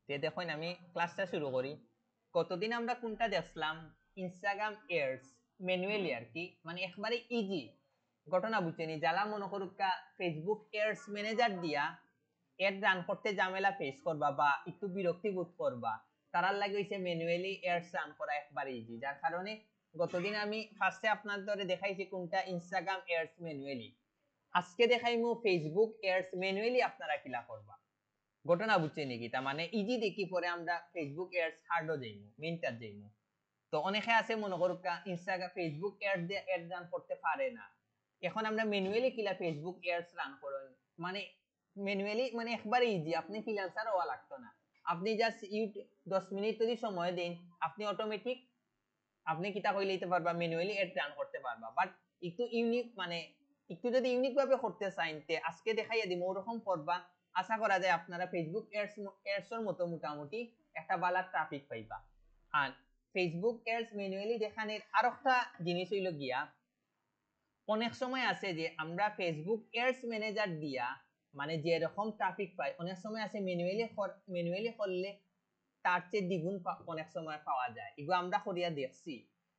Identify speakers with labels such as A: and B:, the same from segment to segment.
A: তে দেখুন আমি ক্লাসটা শুরু করি। কতদিন আমরা কোনটা দেখলাম, ইনস্টাগ্রাম এডস ম্যানুয়ালি আর কি, মানে একবারে ইজি ঘটনা বুঝছেনি। যারা মনে করুকা ফেসবুক এডস ম্যানেজার দিয়া এড রান করতে ঝামেলা ফেস করবা বা একটু বিরক্তি বোধ করবা, তারার লাগে হইছে ম্যানুয়ালি এডস রান করা একবারে ইজি। যার কারণে গতদিন আমি ফার্স্টে আপনাদের দেখাইছি কোনটা ইনস্টাগ্রাম এডস ম্যানুয়ালি, আজকে দেখাইমু ফেসবুক এডস ম্যানুয়ালি আপনারা কিলা করবা। ঘটনা বুঝছে নাকি, তার মানে ইজি দেখি পরে আমরা ফেসবুক এডস হার্ডও যাইমু, মেইনটার যাইমু। তো অনেকে আছে মনে করুক ইনস্টাগ্রাম ফেসবুক এড দিয়ে এড রান করতে পারে না। এখন আমরা ম্যানুয়ালি কিলা ফেসবুক এডস রান করেন, মানে ম্যানুয়ালি মানে একবারে ইজি, আপনি ফ্রিল্যান্সার হওয়া লাগতো না। আপনি জাস্ট 10 মিনিট যদি সময় দেন, আপনি অটোমেটিক আপনি কিতা কইলে দিতে পারবা, ম্যানুয়ালি এড রান করতে পারবা। বাট একটু ইউনিক, মানে একটু যদি ইউনিক ভাবে করতে চাইন তে আজকে দেখাইয়া দিমু ওরকম করবা। আশা করা যায় আপনারা ফেসবুক এডস এর মতো মোটামুটি একটা বালা ট্রাফিক পাইবা। আর ফেসবুক এডস ম্যানুয়ালি দেখানোর আর একটা জিনিস হইল গিয়া, অনেক সময় আছে যে আমরা ফেসবুক এডস ম্যানেজার দিয়া মানে যে রকম ট্রাফিক পাই, অনেক সময় আছে ম্যানুয়ালি করলে তার চেয়ে দ্বিগুণ অনেক সময় পাওয়া যায়। এগুলো আমরা করিয়া দেখছি।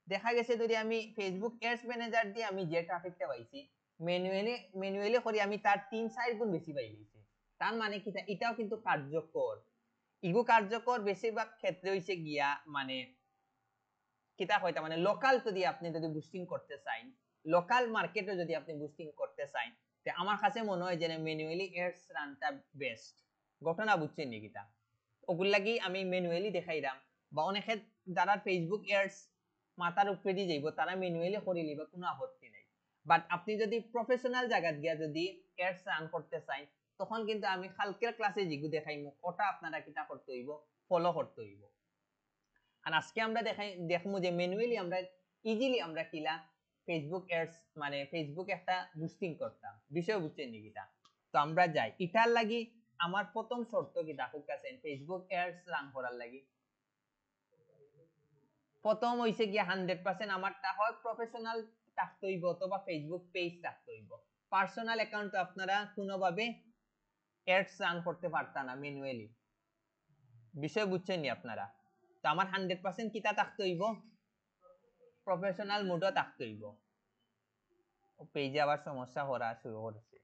A: দেখা গেছে যদি আমি ফেসবুক এডস ম্যানেজার দিয়ে আমি যে ট্রাফিকটা পাইছি, ম্যানুয়ালি করি আমি তার 3-4 গুণ বেশি পাই গেছি। তার মানে কি, এটাও কিন্তু কার্যকর। ইগু কার্যকর বেশিরভাগ ক্ষেত্রে হইছে গিয়া মানে কিতা কইতা, মানে লোকাল যদি আপনি যদি বুস্টিং করতে চান, লোকাল মার্কেটে যদি আপনি বুস্টিং করতে চান, তে আমার কাছে মনে হয় যে ম্যানুয়ালি এডস রানটা বেস্ট। ঘটনা বুঝছেন নি কিতা, ওগুল লাগি আমি ম্যানুয়ালি দেখাইলাম। বা অনেকে যারা ফেসবুক এডস মাথার উপরে দিয়ে যাইব তারা ম্যানুয়ালি করে নিব, কোনো আপত্তি নাই। বাট আপনি যদি প্রফেশনাল জায়গা গিয়া যদি এডস রান করতে চান, তখন কিন্তু আমি কালকের ক্লাসে যেগুলো দেখাইমু ওটা আপনারা কিতা করতে হইব, ফলো করতে হইব। আর আজকে আমরা দেখমু যে ম্যানুয়ালি আমরা ইজিলি আমরা কিলা ফেসবুক এডস মানে ফেসবুক একটা বুস্টিং করতাম, বিষয় বুঝছেন নি কিটা। তো আমরা যাই এটার লাগি। আমার প্রথম শর্ত কি দেখুক কাছে ফেসবুক এডস রান করার লাগি, প্রথম হইছে গিয়া 100% আমারটা হয় প্রফেশনাল থাকতে হইব অথবা ফেসবুক পেজ থাকতে হইব। পার্সোনাল অ্যাকাউন্ট আপনারা কোনোভাবে এডস রান করতে পারতা না ম্যানুয়ালি, বিষয় বুঝছেন নি আপনারা। তো আমার 100% কিতা থাকতে হইব, প্রফেশনাল মোডও থাকতে হইব। পেজে আবার সমস্যা করা শুরু করেছে,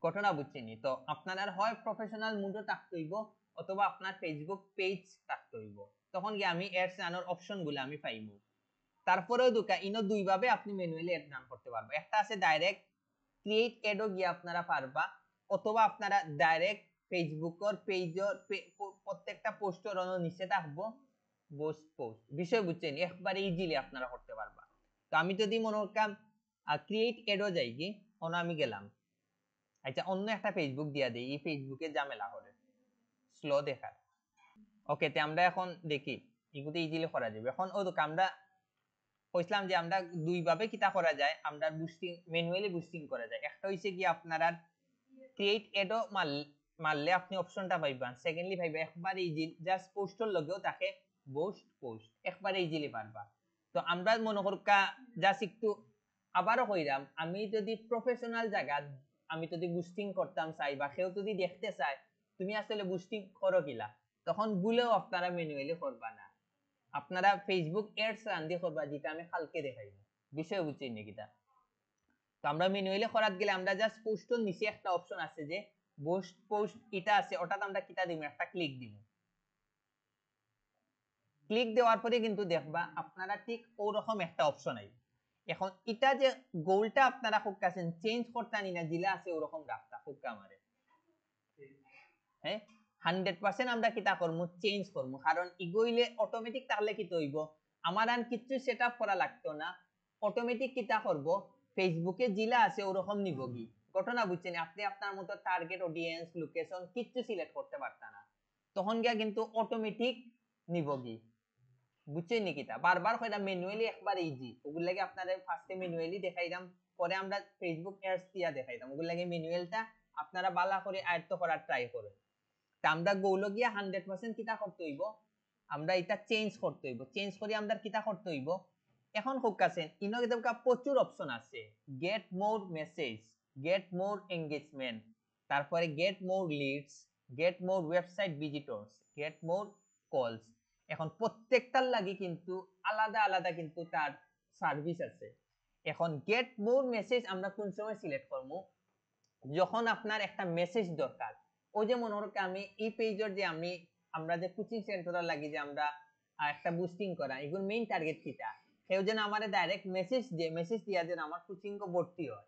A: ঘটনা বুঝছেনি। তো আপনার হয় প্রফেশনাল মোডও থাকতে হইব অথবা আপনার ফেসবুক পেজ থাকতে হইব, তখন কি আমি এডস রানার অপশন গুলো আমি পাইবো। তারপরেও ইনো দুই ভাবে আপনি ম্যানুয়ালি এড রান করতে পারবেন। একটা আছে ডাইরেক্ট ক্রিয়েট এডও গিয়ে আপনারা পারবা, অথবা আপনারা ডাইরেক্ট ফেসবুকের পেজের প্রত্যেকটা পোস্টের নিচে থাকবো পোস্ট, বিষয় বুঝছেন, একবারে ইজিলি আপনারা করতে পারবা। তো আমি যদি মনে করতাম ক্রিয়েট এডও যাই কি, আমি গেলাম, আচ্ছা অন্য একটা ফেসবুক দিয়া দেই, এই ফেসবুকে ঝামেলা করে স্লো দেখায়। ওকে, তে আমরা এখন দেখি এগুলো ইজিলি করা যাবে। এখন ও তো আমরা কইছিলাম যে আমরা দুই ভাবে কিতা করা যায়, আমরা বুস্টিং ম্যানুয়ালি বুস্টিং করা যায়। একটা হইছে কি আপনারা ক্রিয়েট এডও মারলে আপনি অপশনটা পাইবেন, সেকেন্ডলি পাইবে একবারে ইজি, জাস্ট পোস্টের লগেও তাকে পোস্ট একবারে ইজিলি পারবা। তো আমরা মনে করকা জাস্ট একটু আবারও কইরাম, আমি যদি প্রফেশনাল জায়গা আমি যদি বুস্টিং করতাম চাই বা কেউ যদি দেখতে চায় তুমি আসলে বুস্টিং করো কিলা, তখন ভুলেও আপনারা ম্যানুয়ালি করবা না, আপনারা ফেসবুক এডস রান দিয়ে করবা, যেটা আমি কালকে দেখাইব, বিষয় বুঝছেন নাকি তা। তো আমরা ম্যানুয়ালি করাত গেলে আমরা জাস্ট পোস্টের নিচে একটা অপশন আছে যে পোস্ট এটা আছে, ওটাতে আমরা কিতা দিব, একটা ক্লিক দিব। ক্লিক দেওয়ার পরে কিন্তু দেখবা আপনারা ঠিক ওরকম একটা অপশন আইবে। এখন এটা যে গোলটা আপনারা খুব কাছেন চেঞ্জ করতে নি না, জিলা আছে ওরকম রাখতা খুব কামারে, হ্যাঁ 100% আমরা কিতা করবো, চেঞ্জ করবো। কারণ ইগইলে অটোমেটিক তাহলে কি হইব, আমার আর কিছু সেটআপ করা লাগতো না, অটোমেটিক কিতা করব ফেসবুকে জিলা আছে ওরকম নিব কি। ঘটনা বুঝছেন, আপনি আপনার মতো টার্গেট অডিয়েন্স লোকেশন কিচ্ছু সিলেক্ট করতে পারতেন না, তখন গিয়া কিন্তু অটোমেটিক নিব কি, বুঝছেন নাকি তা। বারবার কইরা ম্যানুয়ালি একবার ইজি, ওগুলো লাগে আপনাদের ফার্স্টে ম্যানুয়ালি দেখাইলাম, পরে আমরা ফেসবুক অ্যাডস দিয়া দেখাইলাম, ওগুলো লাগে ম্যানুয়ালটা আপনারা বালা করে আয়ত্ত করার ট্রাই করেন। তা আমরা গৌল গিয়া 100% কিতা করতে হইব, আমরা এটা চেঞ্জ করতে হইব, চেঞ্জ করি আমরা কিতা করতে হইব। এখন খুব কাছে ইনো কিন্তু প্রচুর অপশন আছে, get more message, get more engagement, তারপরে get more leads, get more website visitors, get more calls. এখন প্রত্যেকটার লাগি কিন্তু আলাদা আলাদা কিন্তু তার সার্ভিস আছে। এখন গেট মোর মেসেজ আমরা কোন সময় সিলেক্ট করব, যখন আপনার একটা মেসেজ দরকার। ওই যে মনে হচ্ছে আমি এই পেজের যে আমরা যে কোচিং সেন্টারের লাগি যে আমরা একটা বুস্টিং করা, এগুলো মেইন টার্গেট কিটা, কেউ যেন আমারে ডাইরেক্ট মেসেজ দিয়া যেন আমার কোচিং ভর্তি হয়।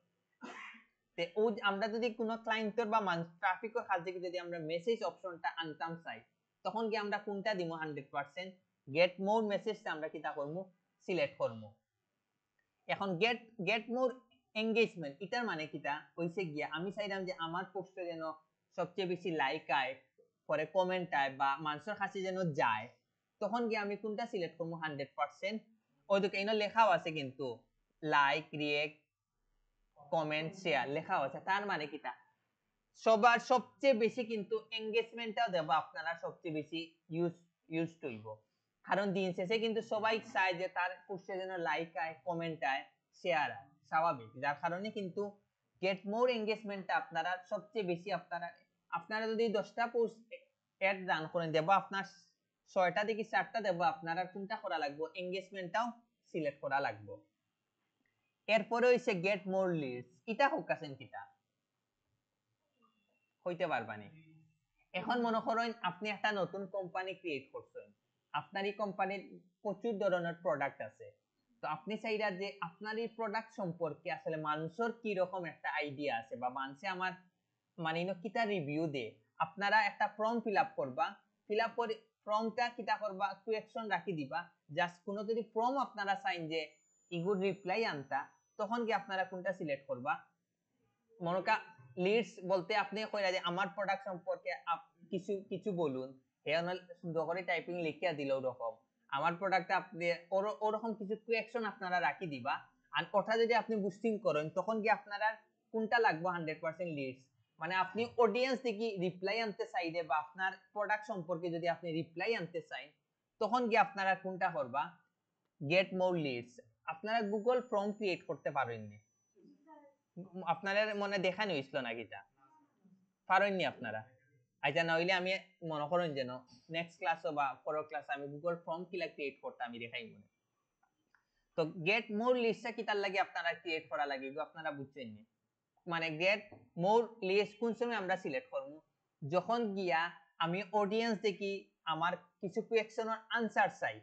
A: তে ও আমরা যদি কোনো ক্লায়েন্টের বা ট্রাফিকের কাছে যদি আমরা মেসেজ অপশনটা আনতাম চাই, তখন কি আমরা কোনটা দিব 100% গেট মোর মেসেজটা আমরা কিটা করব, সিলেক্ট করব। এখন গেট মোর এঙ্গেজমেন্ট এটার মানে কিটা হইছে গিয়া আমি চাইলাম যে আমার পোস্টে যেন সবচেয়ে বেশি লাইক আয়, পরে কমেন্ট আয় বা মানুষের কাছে যেন যায়, তখন গিয়ে আমি কোনটা সিলেক্ট করব 100%। ওই দিকে এনে লেখাও আছে কিন্তু লাইক, রিয়েক্ট, কমেন্ট, শেয়ার লেখাও আছে। তার মানে কিটা সবার সবচেয়ে বেশি কিন্তু এঙ্গেজমেন্টটাও দেব আপনারা সবচেয়ে বেশি ইউজ হইব। কারণ দিন শেষে কিন্তু সবাই চায় যে তার পোস্টে যেন লাইক আয়, কমেন্ট আয়, শেয়ার আয়, স্বাভাবিক। যার কারণে কিন্তু গেট মোর এঙ্গেজমেন্টটা আপনারা সবচেয়ে বেশি আপনারা যদি 10টা পোস্ট অ্যাড রান করেন দেব, আপনার 6টা থেকে 4টা দেব, আপনারা কোনটা করা লাগবে, এঙ্গেজমেন্টটাও সিলেক্ট করা লাগবে। এরপরে হইছে গেট মোর লিডস, এটা হোক আছেন কিটা হইতে পারবানি। এখন মনে করেন আপনি একটা নতুন কোম্পানি ক্রিয়েট করছেন, আপনার এই কোম্পানির প্রচুর ধরনের প্রোডাক্ট আছে, তো আপনি চাইরা যে আপনার এই প্রোডাক্ট সম্পর্কে আসলে মানুষের কি রকম একটা আইডিয়া আছে বা মানুষে আমার মানে কিটা রিভিউ দে, আপনারা একটা ফর্ম ফিল আপ করবা, ফিল আপ করে ফর্মটা কিটা করবা কোয়েকশন রাখি দিবা। জাস্ট কোনো যদি ফর্ম আপনারা চাইন যে ইগুড রিপ্লাই আনতা, তখন কি আপনারা কোনটা সিলেক্ট করবা, মনকা লিডস বলতে আপনি কইরা যে আমার প্রোডাক্ট সম্পর্কে কিছু কিছু বলুন, হেয়ার সুন্দর করে টাইপিং লিখিয়া দিল ওরকম আমার প্রোডাক্টে আপনি ওরকম কিছু কোয়েকশন আপনারা রাখি দিবা। আর ওটা যদি আপনি বুস্টিং করেন, তখন কি আপনারা কোনটা লাগবে 100% লিডস, মানে আপনি অডিয়েন্স থেকে রিপ্লাই আনতে চাইলে বা আপনার প্রোডাক্ট সম্পর্কে যদি আপনি রিপ্লাই আনতে চান, তখন কি আপনারা কোনটা করবা, গেট মোর লিডস। আপনারা গুগল ফর্ম ক্রিয়েট করতে পারেননি, আপনাদের মনে দেখানো হইছিল নাকি তা পারেননি আপনারা? আচ্ছা, না হইলে আমি মনে করেন যেন নেক্সট ক্লাস বা পরের ক্লাস আমি গুগল ফর্ম কিলা ক্রিয়েট করতে আমি দেখাই মনে। তো গেট মোর লিস্টটা কি তার লাগে আপনারা ক্রিয়েট করা লাগে আপনারা বুঝছেন নি, মানে গেট মোর লিস্ট কোন সময় আমরা সিলেক্ট করব, যখন গিয়া আমি অডিয়েন্স দেখি আমার কিছু কোয়েকশনের আনসার চাই।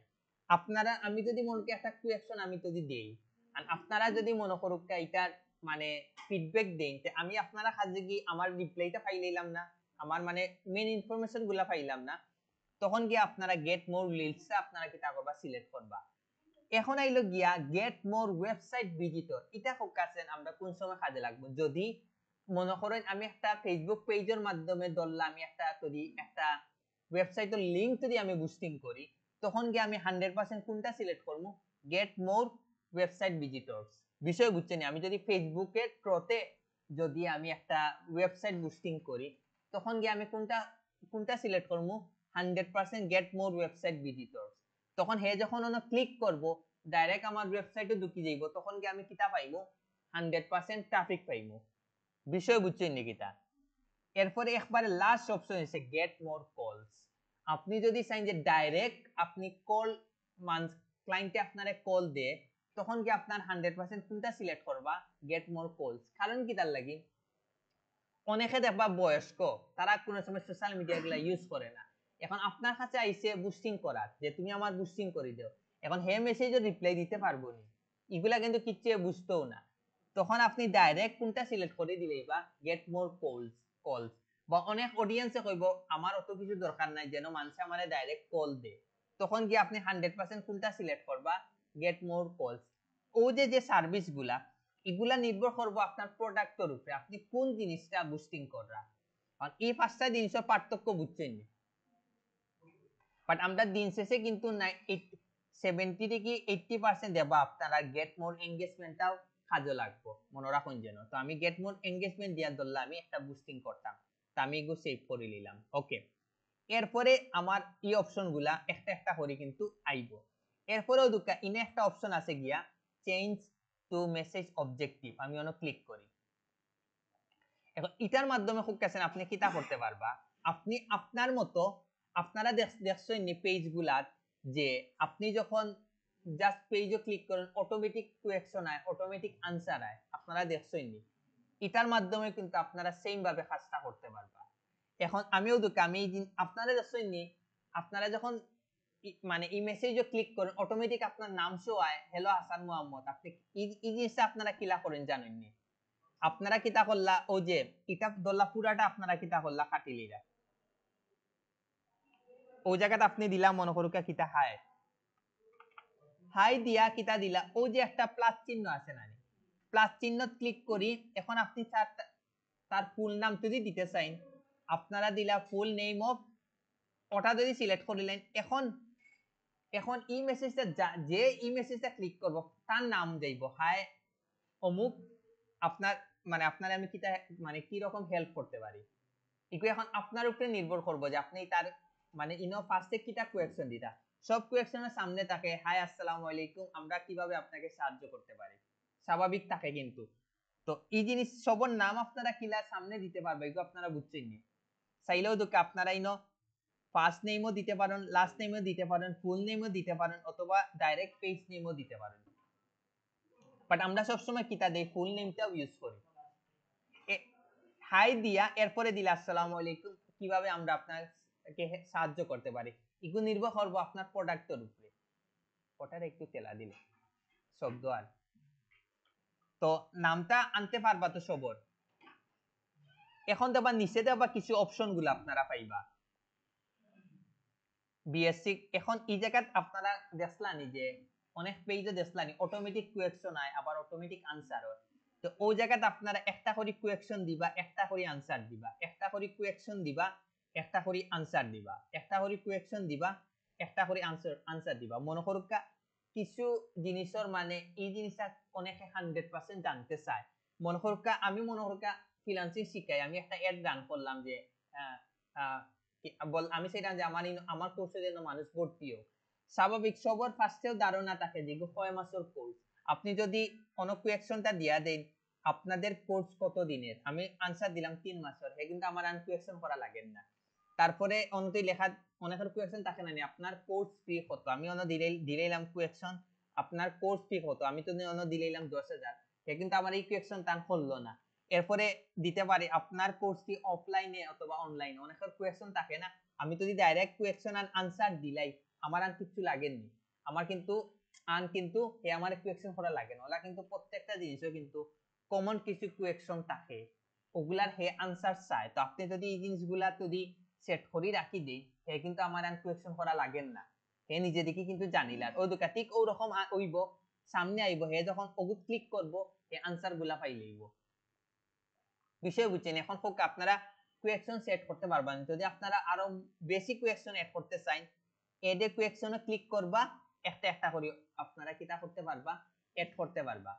A: আপনারা আমি যদি মনে করি একটা কোয়েকশন আমি যদি দেই, আর আপনারা যদি মনে করুক এটার মানে ফিডব্যাক দেন, আমি আপনারা কাছে কি আমার রিপ্লাইটা পাইলাম না, আমার মানে মেইন ইনফরমেশন গুলা পাইলাম না, তখন গিয়া আপনারা গেট মোর লিস্টটা আপনারা কি তা করবা, সিলেক্ট করবা। এখন আইলো গিয়া গেট মোর ওয়েবসাইট ভিজিটর, এটা কাছেন আমরা কোন সময় কাজে লাগবে, যদি মনে করেন আমি একটা ফেসবুক পেজের মাধ্যমে ধরলাম আমি একটা ওয়েবসাইটের লিংক যদি আমি বুস্টিং করি, তখন গিয়ে আমি 100% কোনটা সিলেক্ট করব, গেট মোর ওয়েবসাইট ভিজিটরস। বিষয় বুঝছেন, আমি যদি ফেসবুকের থ্রুতে যদি আমি একটা ওয়েবসাইট বুস্টিং করি, তখন গিয়ে আমি কোনটা সিলেক্ট করব, 100% গেট মোর ওয়েবসাইট ভিজিটরস। তখন হে যখন ওনা ক্লিক করব, ডাইরেক্ট আমার ওয়েবসাইটে ঢুকি যাইব, তখন কি আমি কিতা পাইবো, 100% ট্রাফিক পাইবো। বিষয় বুঝছেন নি কিতা? এরপরে একবারে লাস্ট অপশন আছে গেট মোর কলস। আপনি যদি চান যে ডাইরেক্ট আপনি কল ক্লায়েন্টে আপনারে কল দে, তখন কি আপনার 100% কোনটা সিলেক্ট করবা, গেট মোর কলস। কারণ কি তার লাগি, অনেকে দেখবা বয়স্ক, তারা কোনো সময় সোশ্যাল মিডিয়া গুলা ইউজ করে না। এখন আপনার কাছে আইসে বুস্টিং করার যে তুমি আমার বুস্টিং করে দাও, এখন হে মেসেজের রিপ্লাই দিতে পারবো না, এগুলা কিন্তু কিচ্ছু বুঝতেও না। তখন আপনি ডাইরেক্ট কোনটা সিলেক্ট করে দিলেই বা গেট মোর কলস। বা অনেক অডিয়েন্সে কইব আমার অত কিছু দরকার নাই, যেন মানুষে আমারে ডাইরেক্ট কল দে, তখন কি আপনি 100% কোনটা সিলেক্ট করবা, গেট মোর কলস। ও যে সার্ভিস গুলা এগুলা নির্ভর করবো আপনার প্রোডাক্টের উপরে, আপনি কোন জিনিসটা বুস্টিং করা। আর এই 5টা জিনিসের পার্থক্য বুঝছেন, বাট আমরা দিন শেষে কিন্তু 70 থেকে 80% দেবা আপনারা গেট মোর এঙ্গেজমেন্টটাও কাজে লাগবো, মনে রাখুন যেন। তো আমি গেট মোর এঙ্গেজমেন্ট দিয়া ধরলাম আমি একটা বুস্টিং করতাম, তো আমি এগুলো সেভ করে নিলাম। ওকে, এরপরে আমার এই অপশন গুলা একটা একটা করে কিন্তু আইবো। এরপরেও দুকা ইনে একটা অপশন আছে গিয়া চেঞ্জ টু মেসেজ অবজেক্টিভ, আমি অন ক্লিক করি। এখন এটার মাধ্যমে খুব কাছেন আপনি কিতা করতে পারবা, আপনি আপনার মতো আপনারা দেখছেন নি পেজ গুলাত যে আপনি যখন জাস্ট পেজও ক্লিক করেন অটোমেটিক কোয়েকশন আয়, অটোমেটিক আনসার আয়, আপনারা দেখছেন নি? এটার মাধ্যমে কিন্তু আপনারা সেম ভাবে কাজটা করতে পারবা। এখন আমিও আমি আপনারা দেখছেন নি? আপনারা যখন মানে এই মেসেজও ক্লিক করেন অটোমেটিক আপনার নাম শো হয়, হ্যালো হাসান মোহাম্মদ। আপনি এই জিনিসটা আপনারা কিলা করেন জানেন নি? আপনারা কিতা করলা, ও যে এটা দল্লা পুরাটা আপনারা কিতা করলা কাটিলিরা, ওই জায়গাটা আপনি দিলা মনে করুকা কিতা হাই হাই দিয়া কিতা দিলা, ও যে একটা প্লাস চিহ্ন আছে না, প্লাস চিহ্ন ক্লিক করি। এখন আপনি তার ফুল নাম যদি দিতে চাইন আপনারা দিলা ফুল নেম অফ, ওটা যদি সিলেক্ট করিলেন। এখন এখন ই মেসেজটা যে ই মেসেজটা ক্লিক করব তার নাম যাইব হাই অমুক। আপনার মানে আপনার আমি কিতা মানে কি রকম হেল্প করতে পারি, ইকু এখন আপনার উপরে নির্ভর করবো যে আপনি তার মানে ইনো ফার্স্টে কিটা কোয়েকশন দিতা। সব কোয়েকশনের সামনে থাকে হাই আসসালামু আলাইকুম, আমরা কিভাবে আপনাকে সাহায্য করতে পারি, স্বাভাবিক থাকে। কিন্তু তো এই জিনিস সবর নাম আপনারা কিলা সামনে দিতে পারবে, এগুলো আপনারা বুঝছেন নি? চাইলেও তো আপনারা ইনো ফার্স্ট নেমও দিতে পারেন, লাস্ট নেমও দিতে পারেন, ফুল নেমও দিতে পারেন, অথবা ডাইরেক্ট পেজ নেমও দিতে পারেন। বাট আমরা সবসময় কিতা দেই, ফুল নেমটাও ইউজ করি। হাই দিয়া এরপরে দিলে আসসালামু আলাইকুম, কিভাবে আমরা আপনাকে সাহায্য করতে পারি, এগুলো নির্ভর করবো আপনার প্রোডাক্টের উপরে। ওটার একটু তেলা দিলে শব্দ আর তো নামটা আনতে পারবা তো সবর। এখন দেবা নিচে দেবা কিছু অপশন গুলো আপনারা পাইবা বিএসসি। এখন এই জায়গাত আপনারা দেখলানি যে অনেক পেজে দেখলানি অটোমেটিক কোয়েকশন আয়, আবার অটোমেটিক আনসার হয়। তো ওই জায়গাতে আপনারা একটা করে কোয়েকশন দিবা, একটা করে আনসার দিবা, একটা করে কোয়েকশন দিবা, একটা করে আনসার দিবা, একটা করে কোয়েকশন দিবা, একটা করে আনসার দিবা। মনে করুক কিছু জিনিসের মানে এই জিনিসটা অনেকে 100% জানতে চায়। মনে করুক আমি মনে করুক ফ্রিল্যান্সিং শিখাই, আমি একটা অ্যাড রান করলাম যে আমি সেটা যে আমার কোর্সে যেন মানুষ ভর্তি হোক। স্বাভাবিক সবার ফার্স্টেও ধারণা থাকে যে কয় মাসের কোর্স। আপনি যদি কোনো কোয়েকশনটা দিয়া দেন আপনাদের কোর্স কত দিনের, আমি আনসার দিলাম 3 মাসের, হে কিন্তু আমার কোয়েকশন করা লাগে না। তারপরে অনতি লেখা অনেকের কোয়েকশন থাকে না, আপনার কোর্স ফি কত, আমি অন্য দিলাম কোয়েকশন আপনার কোর্স ফি কত, আমি তো অন্য দিলাম 10,000, হে কিন্তু আমার এই কোয়েকশন তান করলো না। এরপরে দিতে পারি আপনার কোর্স কি অফলাইনে অথবা অনলাইনে, অনেকের কোয়েকশন থাকে না, আমি যদি ডাইরেক্ট কোয়েকশন আর আনসার দিলাই আমার আর কিছু লাগেনি, আমার কিন্তু কিন্তু হে আমার কোয়েকশন করা লাগে না। ওলা কিন্তু প্রত্যেকটা জিনিসও কিন্তু কমন কিছু কোয়েকশন থাকে, ওগুলার হে আনসার চায়। তো আপনি যদি এই জিনিসগুলা যদি সেট করে রাখি দেই, হে কিন্তু আমার আর কোয়েকশন করা লাগেন না, হে নিজে দেখি কিন্তু জানিলার ও দুকা ঠিক ওরকম হইব, সামনে আইব, হে যখন ওগুত ক্লিক করব হে আনসার গুলা পাই লইব। বিষয় বুঝছেন? এখন হোক আপনারা কোয়েকশন সেট করতে পারবেন। যদি আপনারা আরো বেশি কোয়েকশন এড করতে চান, এড এ কোয়েকশনে ক্লিক করবা, একটা একটা করে আপনারা কিটা করতে পারবা, এড করতে পারবা।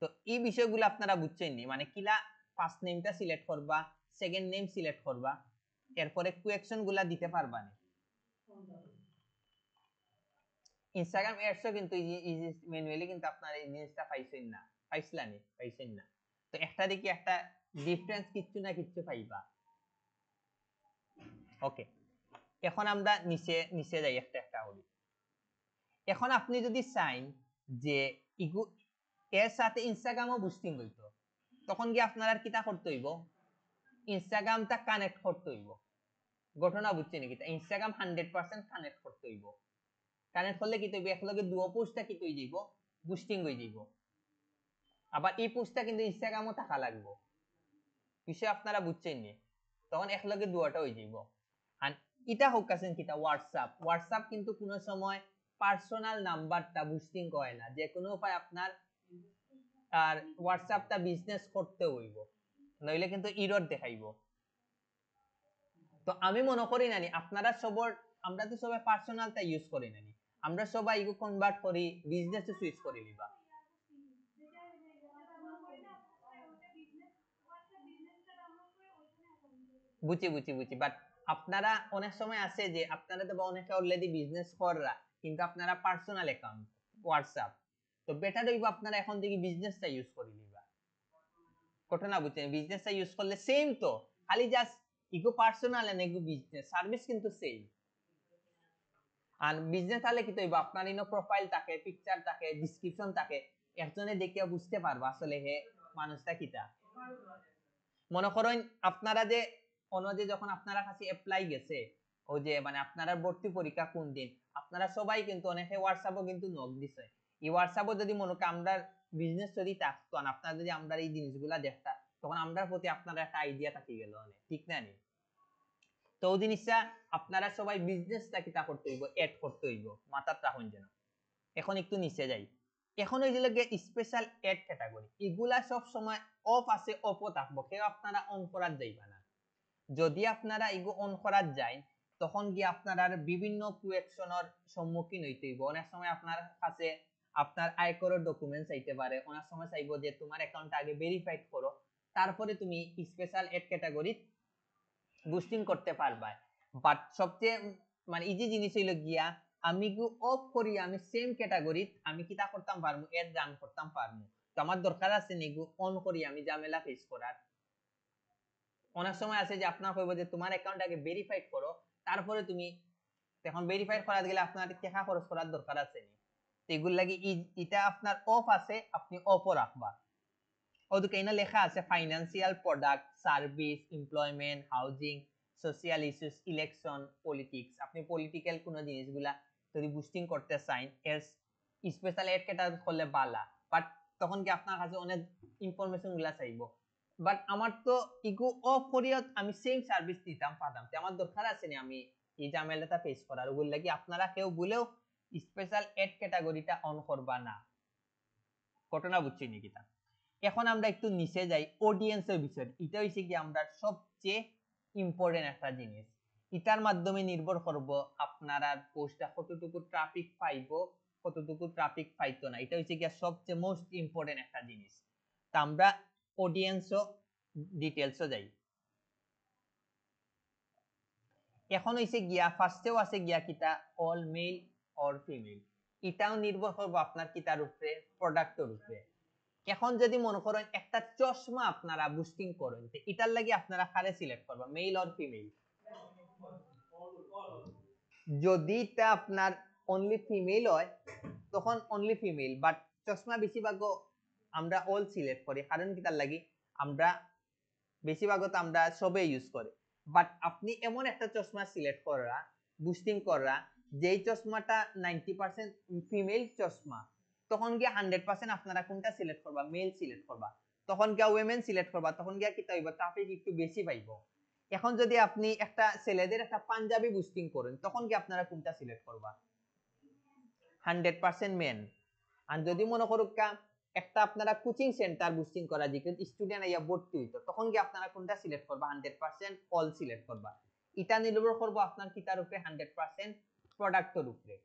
A: তো এই বিষয়গুলো আপনারা বুঝছেন নি? মানে কিলা ফার্স্ট নেমটা সিলেক্ট করবা, সেকেন্ড নেম সিলেক্ট করবা, এরপরে কোয়েকশন গুলা দিতে পারবা না। ইনস্টাগ্রাম এডসও কিন্তু ম্যানুয়ালি কিন্তু আপনারা এই জিনিসটা পাইছেন না। তো একটা দেখি একটা ডিফারেন্স কিছু না কিছু পাইবা। ওকে, এখন আমরা নিচে নিচে যাই একটা একটা করি। এখন আপনি যদি চাইন যে এর সাথে ইনস্টাগ্রামও বুস্টিং হইতো, তখন কি আপনারা কিটা করতে হইব, ইনস্টাগ্রামটা কানেক্ট করতে হইব। ঘটনা বুঝছেন কি? ইনস্টাগ্রাম 100% কানেক্ট করতে হইব। কানেক্ট করলে কি হইব, একলগে দুও পোস্টটা কি হই যাইব, বুস্টিং হই যাইব। আবার এই পোস্টটা কিন্তু ইনস্টাগ্রামও থাকা লাগবে, বিষয় আপনারা বুঝছেন নি? তখন একলগে দুয়াটা হই যাইব। আর এটা হোক আছেন কিটা হোয়াটসঅ্যাপ কিন্তু কোনো সময় পার্সোনাল নাম্বারটা বুস্টিং করে না, যে কোনো উপায় আপনার আর হোয়াটসঅ্যাপটা বিজনেস করতে হইব, নইলে কিন্তু ইরর দেখাইব। তো আমি মনে করি নানি আপনারা সবর, আমরা তো সবাই পার্সোনালটা ইউজ করি নানি, আমরা সবাই ইগো কনভার্ট করি বিজনেসে সুইচ করি লিবা। বুঝি বাট আপনারা অনেক সময় আছে যে আপনারা তো অনেকে অলরেডি বিজনেস কররা, কিন্তু আপনারা পার্সোনাল অ্যাকাউন্ট হোয়াটসঅ্যাপ, তো বেটার হইব আপনারা এখন থেকে বিজনেসটা ইউজ করি লিবা। ঘটনা বুঝছেন? বিজনেসটা ইউজ করলে সেম তো, খালি just ego personal and ego business service কিন্তু সেম। আর বিজনেস হলে কি তৈব আপনার ইনো প্রোফাইল থাকে, পিকচার থাকে, ডেসক্রিপশন থাকে, একজনে দেখিয়া বুঝতে পারবা আসলে হে মানুষটা কিটা। মনে করেন আপনারা যে অনদে যখন আপনারা কাছে অ্যাপ্লাই গেছে, ও যে মানে আপনারা ভর্তি পরীক্ষা কোন দিন, আপনারা সবাই কিন্তু অনেকে হোয়াটসঅ্যাপও কিন্তু নক দিছে। এই হোয়াটসঅ্যাপও যদি মনে করেন আমরা বিজনেস যদি থাকতো না, আপনারা যদি আমরা এই জিনিসগুলা দেখতা, তখন আমরার প্রতি আপনারা একটা আইডিয়া থাকি গেল অনেক, ঠিক না নি? তো ওই জিনিসটা আপনারা সবাই বিজনেসটা কিটা করতে হইব, এড করতে হইব, মাথাত রাখুন যেন। এখন একটু নিচে যাই। এখন ওই যে স্পেশাল এড ক্যাটাগরি, এগুলা সব সময় অফ আছে, অফও থাকবো, কেউ আপনারা অন করার যাইবা না। যদি আপনারা এগো অন করার যায়, তখন গিয়ে আপনারা বিভিন্ন কুয়েকশনের সম্মুখীন হইতে হইব। অনেক সময় আপনার কাছে আপনার আয়করের ডকুমেন্টস চাইতে পারে, অনেক সময় চাইবো যে তোমার অ্যাকাউন্টটা আগে ভেরিফাইড করো, তারপরে তুমি স্পেশাল এড ক্যাটাগরি বুস্টিং করতে পারবা। বাট সবচেয়ে মানে ইজি জিনিস হইল গিয়া আমি গু অফ করি, আমি সেম ক্যাটাগরি আমি কিটা করতাম পারমু, এড রান করতাম পারমু। তো আমার দরকার আছে নিগু অন করি আমি ঝামেলা ফেস করার। অনেক সময় আছে যে আপনার কইব যে তোমার অ্যাকাউন্ট আগে ভেরিফাইড করো, তারপরে তুমি, এখন ভেরিফাইড করার গেলে আপনার টাকা খরচ করার দরকার আছে নি। তো এগুলো লাগি এটা আপনার অফ আছে, আপনি অফও রাখবা। ওদিকে এখানে লেখা আছে financial product, service, employment, housing, social issues, election, politics. আপনি পলিটিক্যাল কোন জিনিসগুলা যদি বুস্টিং করতে চান, এর স্পেশাল এড ক্যাটাগরি করলে বালা, বাট তখন কি আপনার কাছে অনেক ইনফরমেশন গুলা চাইবো। বাট আমার তো ইগো অফ করিয়া আমি সেম সার্ভিস দিতাম পারতাম, আমার দরকার আছে নি আমি এই ঝামেলাটা ফেস করার। ওগুলো লাগি আপনারা কেউ বলেও স্পেশাল এড ক্যাটাগরিটা অন করবা না। ঘটনা বুঝছি নি কিটা। এখন আমরা একটু নিচে যাই অডিয়েন্সের বিষয়। এটা হইছে কি আমরা সবচেয়ে ইম্পর্টেন্ট একটা জিনিস। এটার মাধ্যমে নির্ভর করব আপনারা পোস্টটা কতটুকু ট্রাফিক পাইবো, কতটুকু ট্রাফিক পাইতো না। এটা হইছে কি সবচেয়ে মোস্ট ইম্পর্টেন্ট একটা জিনিস। তা আমরা অডিয়েন্সও ডিটেইলসও যাই। এখন হইছে গিয়া ফার্স্টেও আছে গিয়া কিটা অল মেল অর ফিমেল। এটাও নির্ভর করবো আপনার কিটার উপরে, প্রোডাক্টের উপরে। এখন যদি মনে করেন একটা চশমা আপনারা বুস্টিং করেন, এটার লাগি আপনারা কারে সিলেক্ট করবেন, মেল অর ফিমেল? যদি এটা আপনার অনলি ফিমেল হয় তখন অনলি ফিমেল, বাট চশমা বেশিরভাগ আমরা অল সিলেক্ট করি, কারণ কি তার লাগি আমরা বেশিরভাগ তো আমরা সবে ইউজ করি। বাট আপনি এমন একটা চশমা সিলেক্ট করা, বুস্টিং করা, যেই চশমাটা 90% ফিমেল চশমা, তখন গিয়ে 100% আপনারা কোনটা সিলেক্ট করবা, মেল সিলেক্ট করবা। তখন গিয়া ওমেন সিলেক্ট করবা, তখন গিয়া কি হইব, ট্রাফিক একটু বেশি পাইবো। এখন যদি আপনি একটা ছেলেদের একটা পাঞ্জাবি বুস্টিং করেন, তখন কি আপনারা কোনটা সিলেক্ট করবা, 100% মেন। আর যদি মনে করুক একটা আপনারা কোচিং সেন্টার বুস্টিং করা, যে স্টুডেন্ট আইয়া ভর্তি হইতো, তখন কি আপনারা কোনটা সিলেক্ট করবা, 100% অল সিলেক্ট করবা। এটা নির্ভর করবো আপনার কিটার উপরে, 100% প্রোডাক্টের উপরে।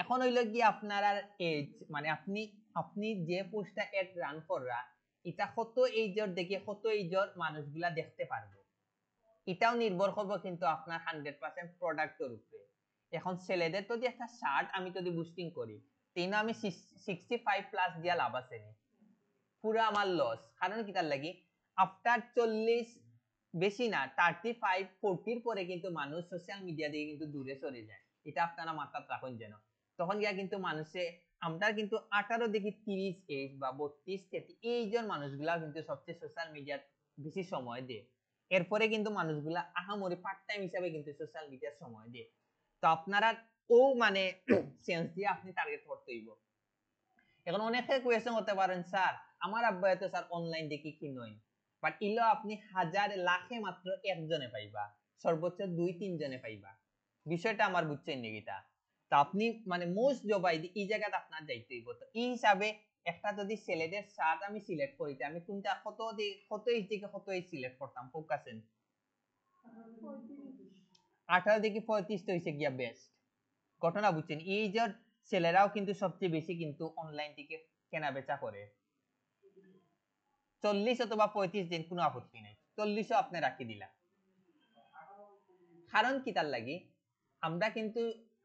A: এখন হইল কি আপনার আর এজ, মানে আপনি আপনি যে পোস্টটা এড রান করা, এটা কত এইজর দেখে কত এইজর মানুষগুলা দেখতে পারবে, এটাও নির্ভর করবো কিন্তু আপনার 100% প্রোডাক্টের উপরে। এখন ছেলেদের যদি একটা শার্ট আমি যদি বুস্টিং করি, তেন আমি 65+ দিয়া লাভ আছে নি, পুরো আমার লস। কারণ কি তার লাগি আফটার 40 বেশি না 35-40 পরে কিন্তু মানুষ সোশ্যাল মিডিয়া দিয়ে কিন্তু দূরে সরে যায়। এটা আপনারা মাথায় রাখুন যেন। তখন গিয়া কিন্তু মানুষে আমরা কিন্তু 18 থেকে 30 এজ বা 32-33 এইজন মানুষগুলা কিন্তু সবচেয়ে সোশ্যাল মিডিয়া বেশি সময় দেয়। এরপরে কিন্তু মানুষগুলা আহামরি পার্ট টাইম হিসাবে কিন্তু সোশ্যাল মিডিয়ার সময় দেয়। তো আপনারা ও মানে সেন্স দিয়ে আপনি টার্গেট করতে হইব। এখন অনেকে কোয়েশ্চেন করতে পারেন, স্যার আমার আব্বা এত স্যার অনলাইন দেখি কি নয়, বাট ইলো আপনি হাজার লাখে মাত্র একজনে পাইবা, সর্বোচ্চ 2-3 জনে পাইবা। বিষয়টা আমার বুঝছেন নিকিটা। তা আপনি মানে মোস্ট জবাই এই জায়গাতে আপনার যাইতে হইব। তো এই হিসাবে একটা যদি ছেলেদের শার্ট আমি সিলেক্ট করিতে, আমি কোনটা কত ইঞ্চ থেকে কত ইঞ্চ সিলেক্ট করতাম, ফোকাসেন 18 থেকে 35 তো হইছে গিয়া বেস্ট। ঘটনা বুঝছেন, এই যে ছেলেরাও কিন্তু সবচেয়ে বেশি কিন্তু অনলাইন থেকে কেনা বেচা করে। 40 অথবা 35 দিন কোনো আপত্তি নেই, 40ও আপনি রাখি দিলাম। কারণ কি তার লাগি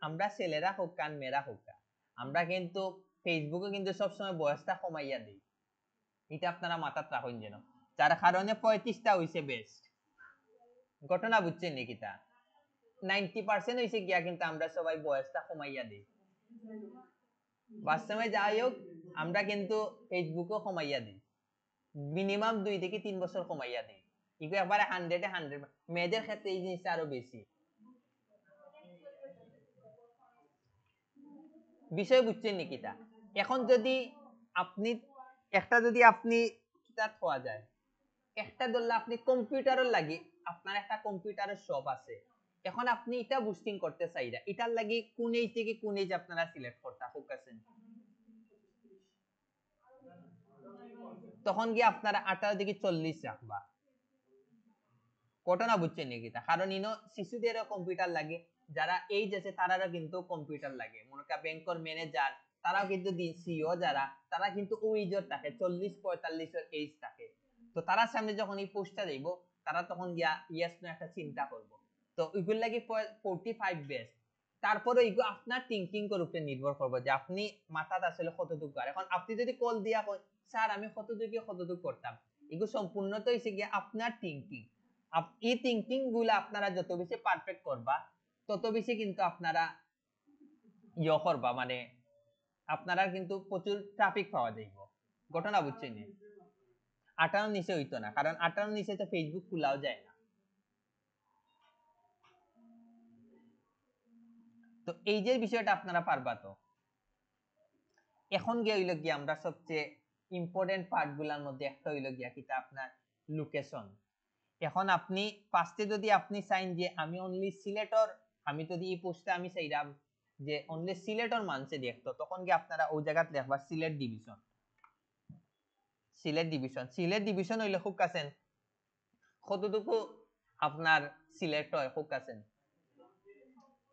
A: আমরা ছেলেরা হোক আর মেয়েরা হোক, আমরা কিন্তু ফেসবুকে কিন্তু সবসময় বয়সটা কমাইয়া দিই। এটা আপনারা মাথায় রাখুন যেন, যার কারণে 35টা হইছে বেস্ট। ঘটনা বুঝছেন নিকিতা 90% হইছে গিয়া কিন্তু আমরা সবাই বয়সটা কমাইয়া দিই বাস্তবে যাই হোক আমরা কিন্তু ফেসবুকও কমাইয়া দিই মিনিমাম 2 থেকে 3 বছর কমাইয়া দিই ইগো একবারে 100 মেয়েদের ক্ষেত্রে এই জিনিসটা আরো বেশি বিষয় বুঝছেন নিকিতা এখন যদি আপনি কিতা হওয়া যায় একটা ধরলে আপনি কম্পিউটারের লাগি আপনার একটা কম্পিউটারের শপ আছে এখন আপনি এটা বুস্টিং করতে চাইরা এটার লাগি কোন এজ থেকে কোন এজ আপনারা সিলেক্ট করতে হোকাছেন তখন গিয়ে আপনারা 18 থেকে 40 রাখবা ঘটনা বুঝছেন নিকিতা কারণ ইনো শিশুদেরও কম্পিউটার লাগে যারা এইজ আছে তারারও কিন্তু কম্পিউটার লাগে মনে করেন ব্যাংকের ম্যানেজার তারাও কিন্তু সিইও যারা তারা কিন্তু ওই এজর থাকে 40-45 এর এজ থাকে তো তারা সামনে যখন এই পোস্টটা দেব তারা তখন গিয়া ইয়েস নো একটা চিন্তা করব তো এগুলো লাগি 45 বেস তারপরে এগুলো আপনার থিংকিং এর উপরে নির্ভর করবে যে আপনি মাথাটা আসলে কতটুকু আর এখন আপনি যদি কল দিয়া কই স্যার আমি কতটুকু করতাম এগুলো সম্পূর্ণ তো হইছে গিয়া আপনার থিংকিং এই থিংকিং গুলো আপনারা যত বেশি পারফেক্ট করবা তত বেশি কিন্তু আপনারা ইয়ে করবা মানে আপনারা কিন্তু প্রচুর ট্রাফিক পাওয়া যাইব ঘটনা বুঝছেন 18 নিচে হইতো না কারণ 18 নিচে তো ফেসবুক খোলাও যায় না তো এই যে বিষয়টা আপনারা পারবা তো এখন গিয়ে হইল গিয়ে আমরা সবচেয়ে ইম্পর্টেন্ট পার্ট গুলার মধ্যে একটা হইল গিয়া কিটা আপনার লোকেশন এখন আপনি ফার্স্টে যদি আপনি চাইন যে আমি অনলি সিলেটর আমি যদি এই পোস্টে আমি চাইরাম যে অনলি সিলেটর মানছে দেখতো তখন কি আপনারা ওই জায়গাতে লিখবা সিলেট ডিভিশন হইলে খুব কাছেন কতটুকু আপনার সিলেট হয় খুব কাছেন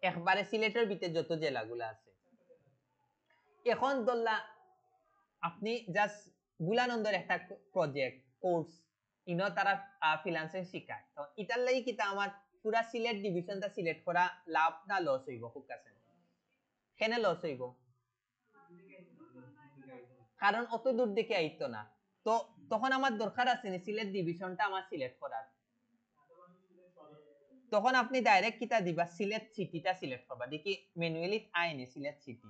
A: একবারে সিলেটের ভিতরে যত জেলাগুলো আছে এখন ধরলা আপনি জাস্ট বুলানন্দর একটা প্রজেক্ট কোর্স ইনো তারা ফ্রিল্যান্সিং শিখায় তো এটার লাগি কিটা আমার পুরা সিলেট ডিভিশনটা সিলেক্ট করা লাভ না লস হইব খুব কাছে কেন লস হইব কারণ অত দূর দিকে আইতো না তো তখন আমার দরকার আছে সিলেট ডিভিশনটা আমার সিলেক্ট করার তখন আপনি ডাইরেক্ট কিটা দিবা সিলেট সিটিটা সিলেক্ট করবা দেখি ম্যানুয়ালি আইনি সিলেট সিটি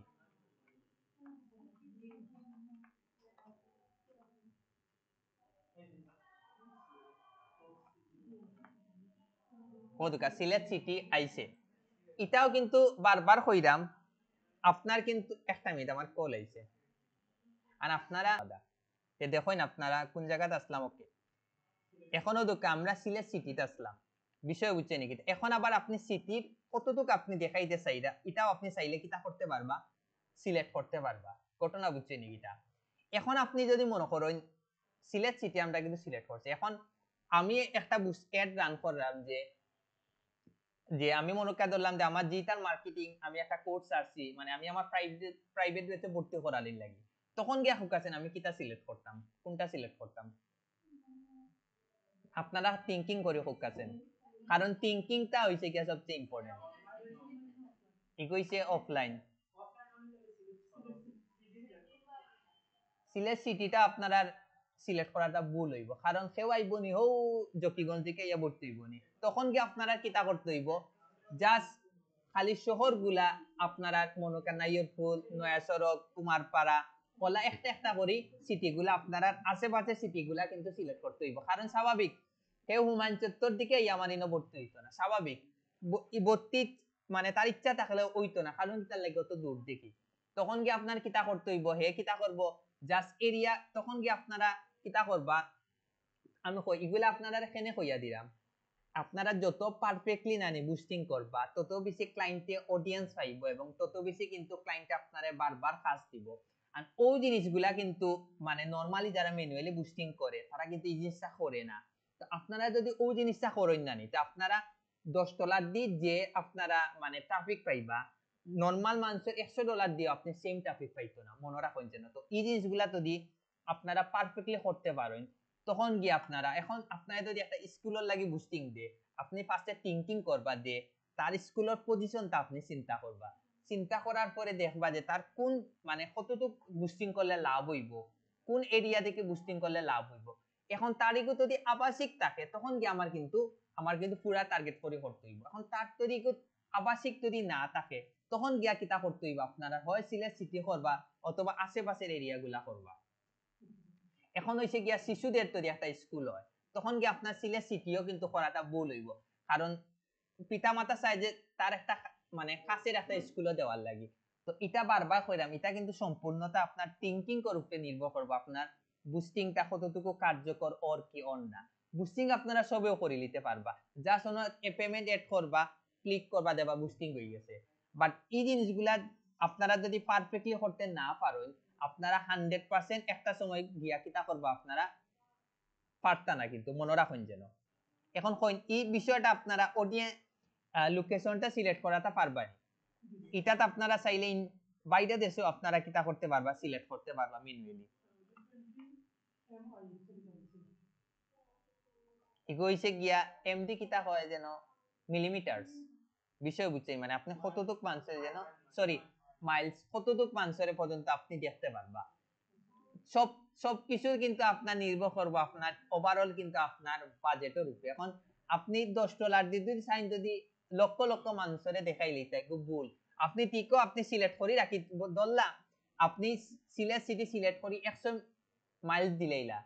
A: ওদুকা সিলেট সিটি আইছে এটাও কিন্তু বারবার কইরাম আপনার কিন্তু একটা মিনিট আমার কল আইছে আর আপনারা দেখেন আপনারা কোন জায়গাতে আসলাম ওকে এখনো দোকা আমরা সিলেট সিটিতে আসলাম বিষয় বুঝছে নাকি এখন আবার আপনি সিটির কতটুকু আপনি দেখাইতে চাইরা এটাও আপনি চাইলে কিটা করতে পারবা সিলেক্ট করতে পারবা ঘটনা বুঝছে নাকি এখন আপনি যদি মনে করেন সিলেট সিটি আমরা কিন্তু সিলেক্ট করছি এখন আমি একটা অ্যাড রান করলাম যে আমি মনে করে ধরলাম যে আমার ডিজিটাল মার্কেটিং আমি একটা কোর্স আসছি মানে আমি আমার প্রাইভেট ওয়েতে ভর্তি করালির লাগি তখন গিয়া হুকাছেন আমি কিটা সিলেক্ট করতাম কোনটা সিলেক্ট করতাম আপনারা থিংকিং করে হুকাছেন কারণ থিংকিংটা হইছে কি সবচেয়ে ইম্পর্টেন্ট ইকইছে অফলাইন সিলেট সিটিটা আপনারা সিলেক্ট করাটা ভুল হইব কারণ কেউ আইব নি হৌ জকিগঞ্জ থেকে ইয়া ভর্তি হইব নি তখন কি আপনারা কিতা করতে হইব জাস্ট খালি শহর গুলা আপনারা মনে করেন নাইয়রপুর নয়াসড়ক কুমারপাড়া কলা একটা একটা করে সিটি গুলা আপনারা আশেপাশে সিটি গুলা কিন্তু সিলেক্ট করতে হইব কারণ স্বাভাবিক কেউ হুমায়ুন চত্বর দিকে ইয়ামানিনো ভর্তি হইতো না স্বাভাবিক ভর্তি মানে তার ইচ্ছা থাকলেও হইতো না কারণ তার লাগে অত দূর দেখি তখন কি আপনার কিতা করতে হইব হে কিতা করব জাস্ট এরিয়া তখন কি আপনারা কিতা করবা আমি কই এগুলা আপনারা এখানে কইয়া দিলাম আপনারা যত পারফেক্টলি নানি বুস্টিং করবা তত বেশি ক্লায়েন্টে অডিয়েন্স পাইব এবং তত বেশি কিন্তু ক্লায়েন্ট আপনারে বারবার কাজ দিব আর ওই জিনিসগুলা কিন্তু মানে নরমালি যারা ম্যানুয়ালি বুস্টিং করে তারা কিন্তু এই জিনিসটা করে না তো আপনারা যদি ওই জিনিসটা করেন না নি তো আপনারা 10 ডলার দিয়ে যে আপনারা মানে ট্রাফিক পাইবা নরমাল মানুষের $100 দিয়ে আপনি সেম ট্রাফিক পাইতো না মনে রাখুন যেন তো এই জিনিসগুলা যদি আপনারা পারফেক্টলি করতে পারেন তখন গিয়ে আপনারা এখন আপনারা যদি একটা স্কুলের লাগি বুস্টিং দে আপনি ফার্স্টে থিংকিং করবা দে তার স্কুলের পজিশনটা আপনি চিন্তা করবা চিন্তা করার পরে দেখবা যে তার কোন মানে কতটুকু বুস্টিং করলে লাভ হইব কোন এরিয়া থেকে বুস্টিং করলে লাভ হইব এখন তারিখও যদি আবাসিক থাকে তখন কি আমার কিন্তু আমার কিন্তু পুরা টার্গেট করে করতে হইব। এখন তার তৈরি আবাসিক যদি না থাকে তখন গিয়া কিতা করতে হইব, আপনারা হয় সিলেট সিটি করবা অথবা আশেপাশের এরিয়া গুলা করবা। এখন হইছে গিয়া শিশুদের তৈরি একটা স্কুল হয়, তখন গিয়া আপনার সিলেট সিটিও কিন্তু করাটা ভুল হইব, কারণ পিতা মাতা চাই যে তার একটা মানে কাছের একটা স্কুলও দেওয়ার লাগি। তো এটা বারবার কইরাম, এটা কিন্তু সম্পূর্ণতা আপনার থিংকিং এর উপরে নির্ভর করবে, আপনার বুস্টিংটা কতটুকু কার্যকর ওর কি অন না। বুস্টিং আপনারা সবেও করে নিতে পারবা, যা শোনো পেমেন্ট এড করবা, ক্লিক করবা, দেবা, বুস্টিং হয়ে গেছে। বাট এই জিনিসগুলা আপনারা যদি পারফেক্টলি করতে না পারেন, আপনারা 100% একটা সময় গিয়া কিতা করবা, আপনারা পারতা না, কিন্তু মনে রাখুন যেন। এখন কইন এই বিষয়টা আপনারা অডিয়েন্স লোকেশনটা সিলেক্ট করাটা পারবা, এটাতে আপনারা চাইলে বাইরে দেশেও আপনারা কিতা করতে পারবা, সিলেক্ট করতে পারবা ম্যানুয়ালি। এগো হইছে গিয়া এমডি কিতা হয় যেন মিলিমিটারস, বিষয় বুঝছেন, মানে আপনি কতটুক মানুষের যেন সরি মাইলস কতটুক মানুষের পর্যন্ত আপনি দেখতে পারবা। সব সবকিছু কিন্তু আপনার নির্ভর করবো আপনার ওভারঅল কিন্তু আপনার বাজেটের উপরে। এখন আপনি $10 দিয়ে সাইন যদি লক্ষ লক্ষ মানুষের দেখাই লইতে খুব ভুল, আপনি ঠিকও আপনি সিলেক্ট করি রাখি ধরলা, আপনি সিলেট সিটি সিলেক্ট করি 100 মাইল দিলেইলা,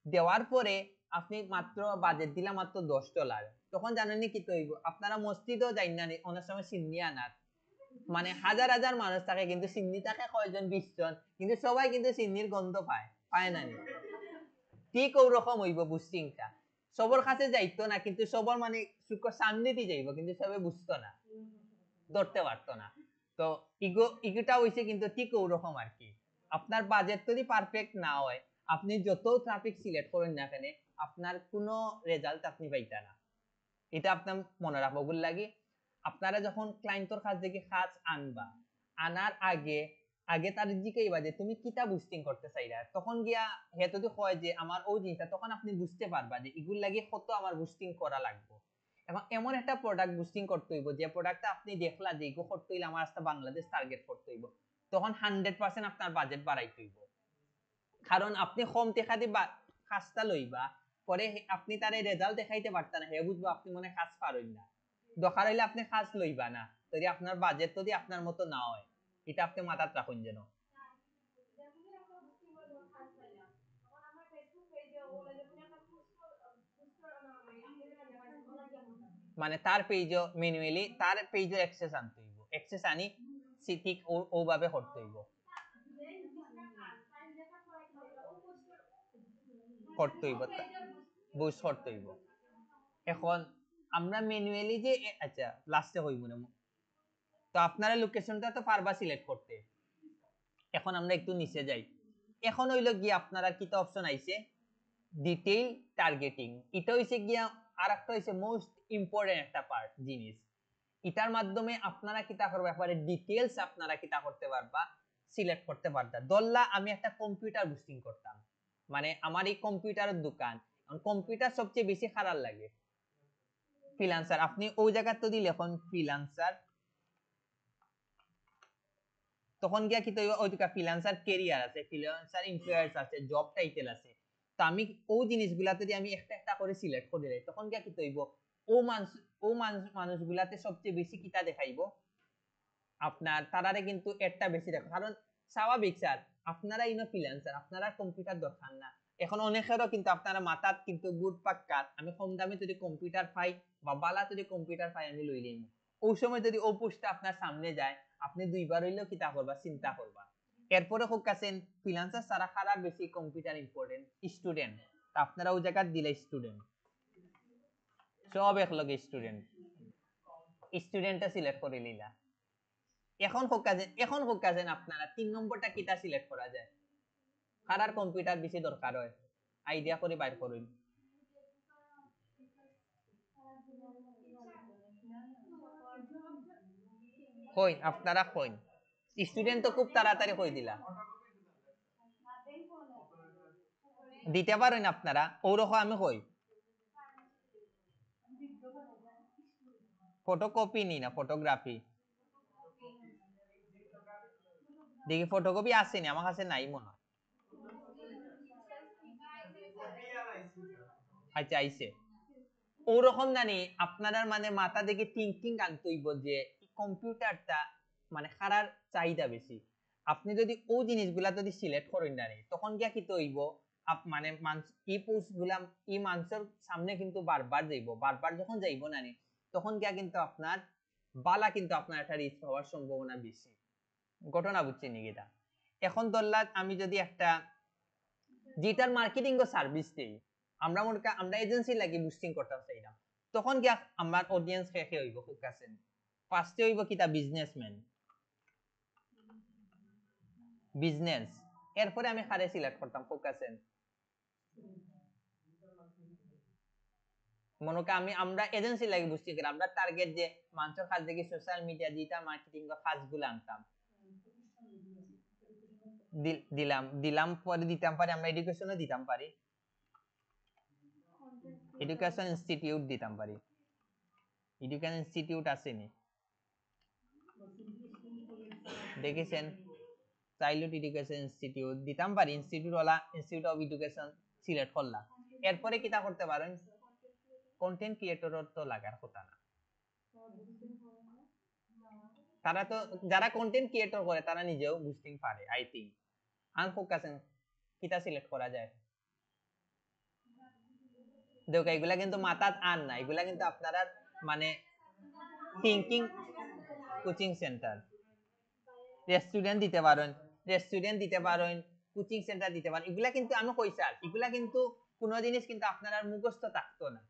A: দেওয়ার পরে আপনি মাত্র বাজেট দিলা মাত্র $10, তখন জানেননি কি তৈব, আপনারা মসজিদও যাই না অনেক সময় সিন্নি আনার, মানে হাজার হাজার মানুষ থাকে কিন্তু সিন্নি থাকে কয়জন 20 জন, কিন্তু সবাই কিন্তু সিন্নির গন্ধ পায় পায় না। ঠিক ওরকম হইব বুস্টিংটা, সবার কাছে যাইতো না কিন্তু সবার মানে শুক্র সামনেতে যাইব কিন্তু সবাই বুঝতো না, ধরতে পারতো না। তো ইগোটা হইছে কিন্তু ঠিক ওরকম আর কি। আপনার বাজেট যদি পারফেক্ট না হয়, আপনি যত ট্রাফিক সিলেক্ট করেন না কেন, আপনার কোনো রেজাল্ট আপনি পাইতা না। এটা আপনার মনে রাখবো বল লাগি। আপনারা যখন ক্লায়েন্টর কাছ থেকে কাজ আনবা, আনার আগে আগে তার জিজ্ঞাসা যে তুমি কিটা বুস্টিং করতে চাইরা, তখন গিয়া হে যদি হয় যে আমার ওই জিনিসটা, তখন আপনি বুঝতে পারবা যে এগুলো লাগে কত আমার বুস্টিং করা লাগবে। এবং এমন একটা প্রোডাক্ট বুস্টিং করতে হইব যে প্রোডাক্টটা আপনি দেখলা যে এগো করতে হইলে আমার আজকে বাংলাদেশ টার্গেট করতে হইব, তখন 100% আপনার বাজেট বাড়াইতে হইব। কারণ আপনি কম টাকা দিয়ে কাজটা লইবা, পরে আপনি তার রেজাল্ট দেখাইতে পারতা না, হে বুঝবো আপনি মনে কাজ পারেন না, দরকার হইলে আপনি কাজ লইবা না, যদি আপনার বাজেট যদি আপনার মতো না হয়। এটা আপনি মাথায় রাখুন যেন। মানে তার পেজও ম্যানুয়ালি তার পেজও অ্যাক্সেস আনতে হইব, অ্যাক্সেস আনি ঠিক ওভাবে করতে হইব, করতে হইব, বুঝ করতে হইব। এখন আমরা ম্যানুয়ালি যে আচ্ছা লাস্টে হইব না, তো আপনারা লোকেশনটা তো পারবা সিলেক্ট করতে। এখন আমরা একটু নিচে যাই, এখন হইলো গিয়ে আপনারা কিটা অপশন আইছে, ডিটেইল টার্গেটিং। এটা হইছে গিয়া আরেকটা হইছে মোস্ট ইম্পর্টেন্ট একটা পার্ট জিনিস। এটার মাধ্যমে আপনারা কিটা করবে, একবারে ডিটেইলস আপনারা কিটা করতে পারবা, সিলেক্ট করতে পারবা। ধরলা আমি একটা কম্পিউটার বুস্টিং করতাম, মানে আমার এই কম্পিউটারের দোকান, কম্পিউটার সবচেয়ে বেশি খারাপ লাগে ফ্রিল্যান্সার, আপনি ওই জায়গাতে যদি লেখন ফ্রিল্যান্সার, তখন গিয়া কি তৈব ওই দুটা ফ্রিল্যান্সার ক্যারিয়ার আছে, ফ্রিল্যান্সার ইনফ্লুয়েন্স আছে, জব টাইটেল আছে। তো আমি ওই জিনিসগুলাতে যদি আমি একটা একটা করে সিলেক্ট করে দেই, তখন গিয়া কি তৈব ও মানুষগুলাতে সবচেয়ে বেশি কিটা দেখাইবো আপনার, তারারে কিন্তু একটা বেশি দেখো, কারণ স্বাভাবিক স্যার আপনারা ইনো ফ্রিল্যান্সার, আপনারা কম্পিউটার দরকার না। এখন অনেকেরও কিন্তু আপনারা মাথাত কিন্তু গুড পাক্কা আমি কম দামে যদি কম্পিউটার পাই বা বালা যদি কম্পিউটার পাই আমি লই লইম, ওই সময় যদি ও পোস্টটা আপনার সামনে যায়, আপনি দুইবার হইলেও কিতা করবা, চিন্তা করবা। এরপরে হোক আছেন ফ্রিল্যান্সার সারা খারাপ বেশি কম্পিউটার ইম্পর্টেন্ট স্টুডেন্ট, তা আপনারা ওই জায়গা দিলে স্টুডেন্ট, সব একলগে স্টুডেন্ট, স্টুডেন্টটা সিলেক্ট করে লইলা। এখন হোক কাজেন আপনারা 3 নম্বরটা কিটা সিলেক্ট করা যায়, কারার কম্পিউটার বেশি দরকার হয়, আইডিয়া করে বাইর করুন। কইন আপনারা কইন, স্টুডেন্ট তো খুব তাড়াতাড়ি কই দিলা, দিতে পারেন আপনারা ওরকম আমি কই ফটোকপি নি না ফটোগ্রাফি, দেখি ফটোকপি আসেনি আমার কাছে, নাই মনে হয়। আচ্ছা আইছে, ওরকম জানি আপনারা মানে মাথা দেখে থিঙ্কিং আনতে হইব যে কম্পিউটারটা মানে খারার চাহিদা বেশি। আপনি যদি ও জিনিসগুলা যদি সিলেক্ট করেন জানি তখন গিয়া কি হইব মানে ই পোস্ট গুলা ই মানুষের সামনে কিন্তু বারবার যাইব, বারবার যখন যাইব নানি তখন গিয়া কিন্তু আপনার বালা কিন্তু আপনার একটা রিস্ক হওয়ার সম্ভাবনা বেশি। ঘটনা বুঝছেন নাকি এটা? এখন ধরলাম আমি যদি একটা ডিজিটাল মার্কেটিং ও সার্ভিস দেই, আমরা এজেন্সি লাগি বুস্টিং করতে চাইলাম, তখন কি আমার অডিয়েন্স কে কে হইব খুব কাছে ফার্স্টে হইব কিটা বিজনেসম্যান, বিজনেস। এরপরে আমি কারে সিলেক্ট করতাম খুব কাছে মনে করি আমরা এজেন্সি লাগি বুস্টিং করি, আমরা টার্গেট যে মানুষের কাছ থেকে সোশ্যাল মিডিয়া ডিজিটাল মার্কেটিং বা কাজগুলো আনতাম, দিলাম দিলাম পরে দিতাম পারি, আমরা এডুকেশনও দিতাম পারি, এডুকেশন ইনস্টিটিউট দিতাম পারি, এডুকেশন ইনস্টিটিউট আসেনি দেখেছেন, চাইল্ড এডুকেশন ইনস্টিটিউট দিতাম পারি, institute OLA institute of education select করলাম। এরপরে কিটা করতে পারেন, কন্টেন্ট ক্রিয়েটরর তো লাগার কথা না, তারা তো যারা কন্টেন্ট ক্রিয়েটর করে তারা নিজেও বুস্টিং পারে আই থিংক। আন ফোকাস কিটা সিলেক্ট করা যায়, দেখো এগুলা কিন্তু মাথাত আন না, এগুলা কিন্তু আপনারা মানে থিঙ্কিং কোচিং সেন্টার, রেস্টুরেন্ট দিতে পারেন, রেস্টুরেন্ট দিতে পারেন, কোচিং সেন্টার দিতে পারেন, এগুলা কিন্তু আমি কইছি এগুলা কিন্তু কোনো জিনিস কিন্তু আপনারা মুখস্থ থাকতো না,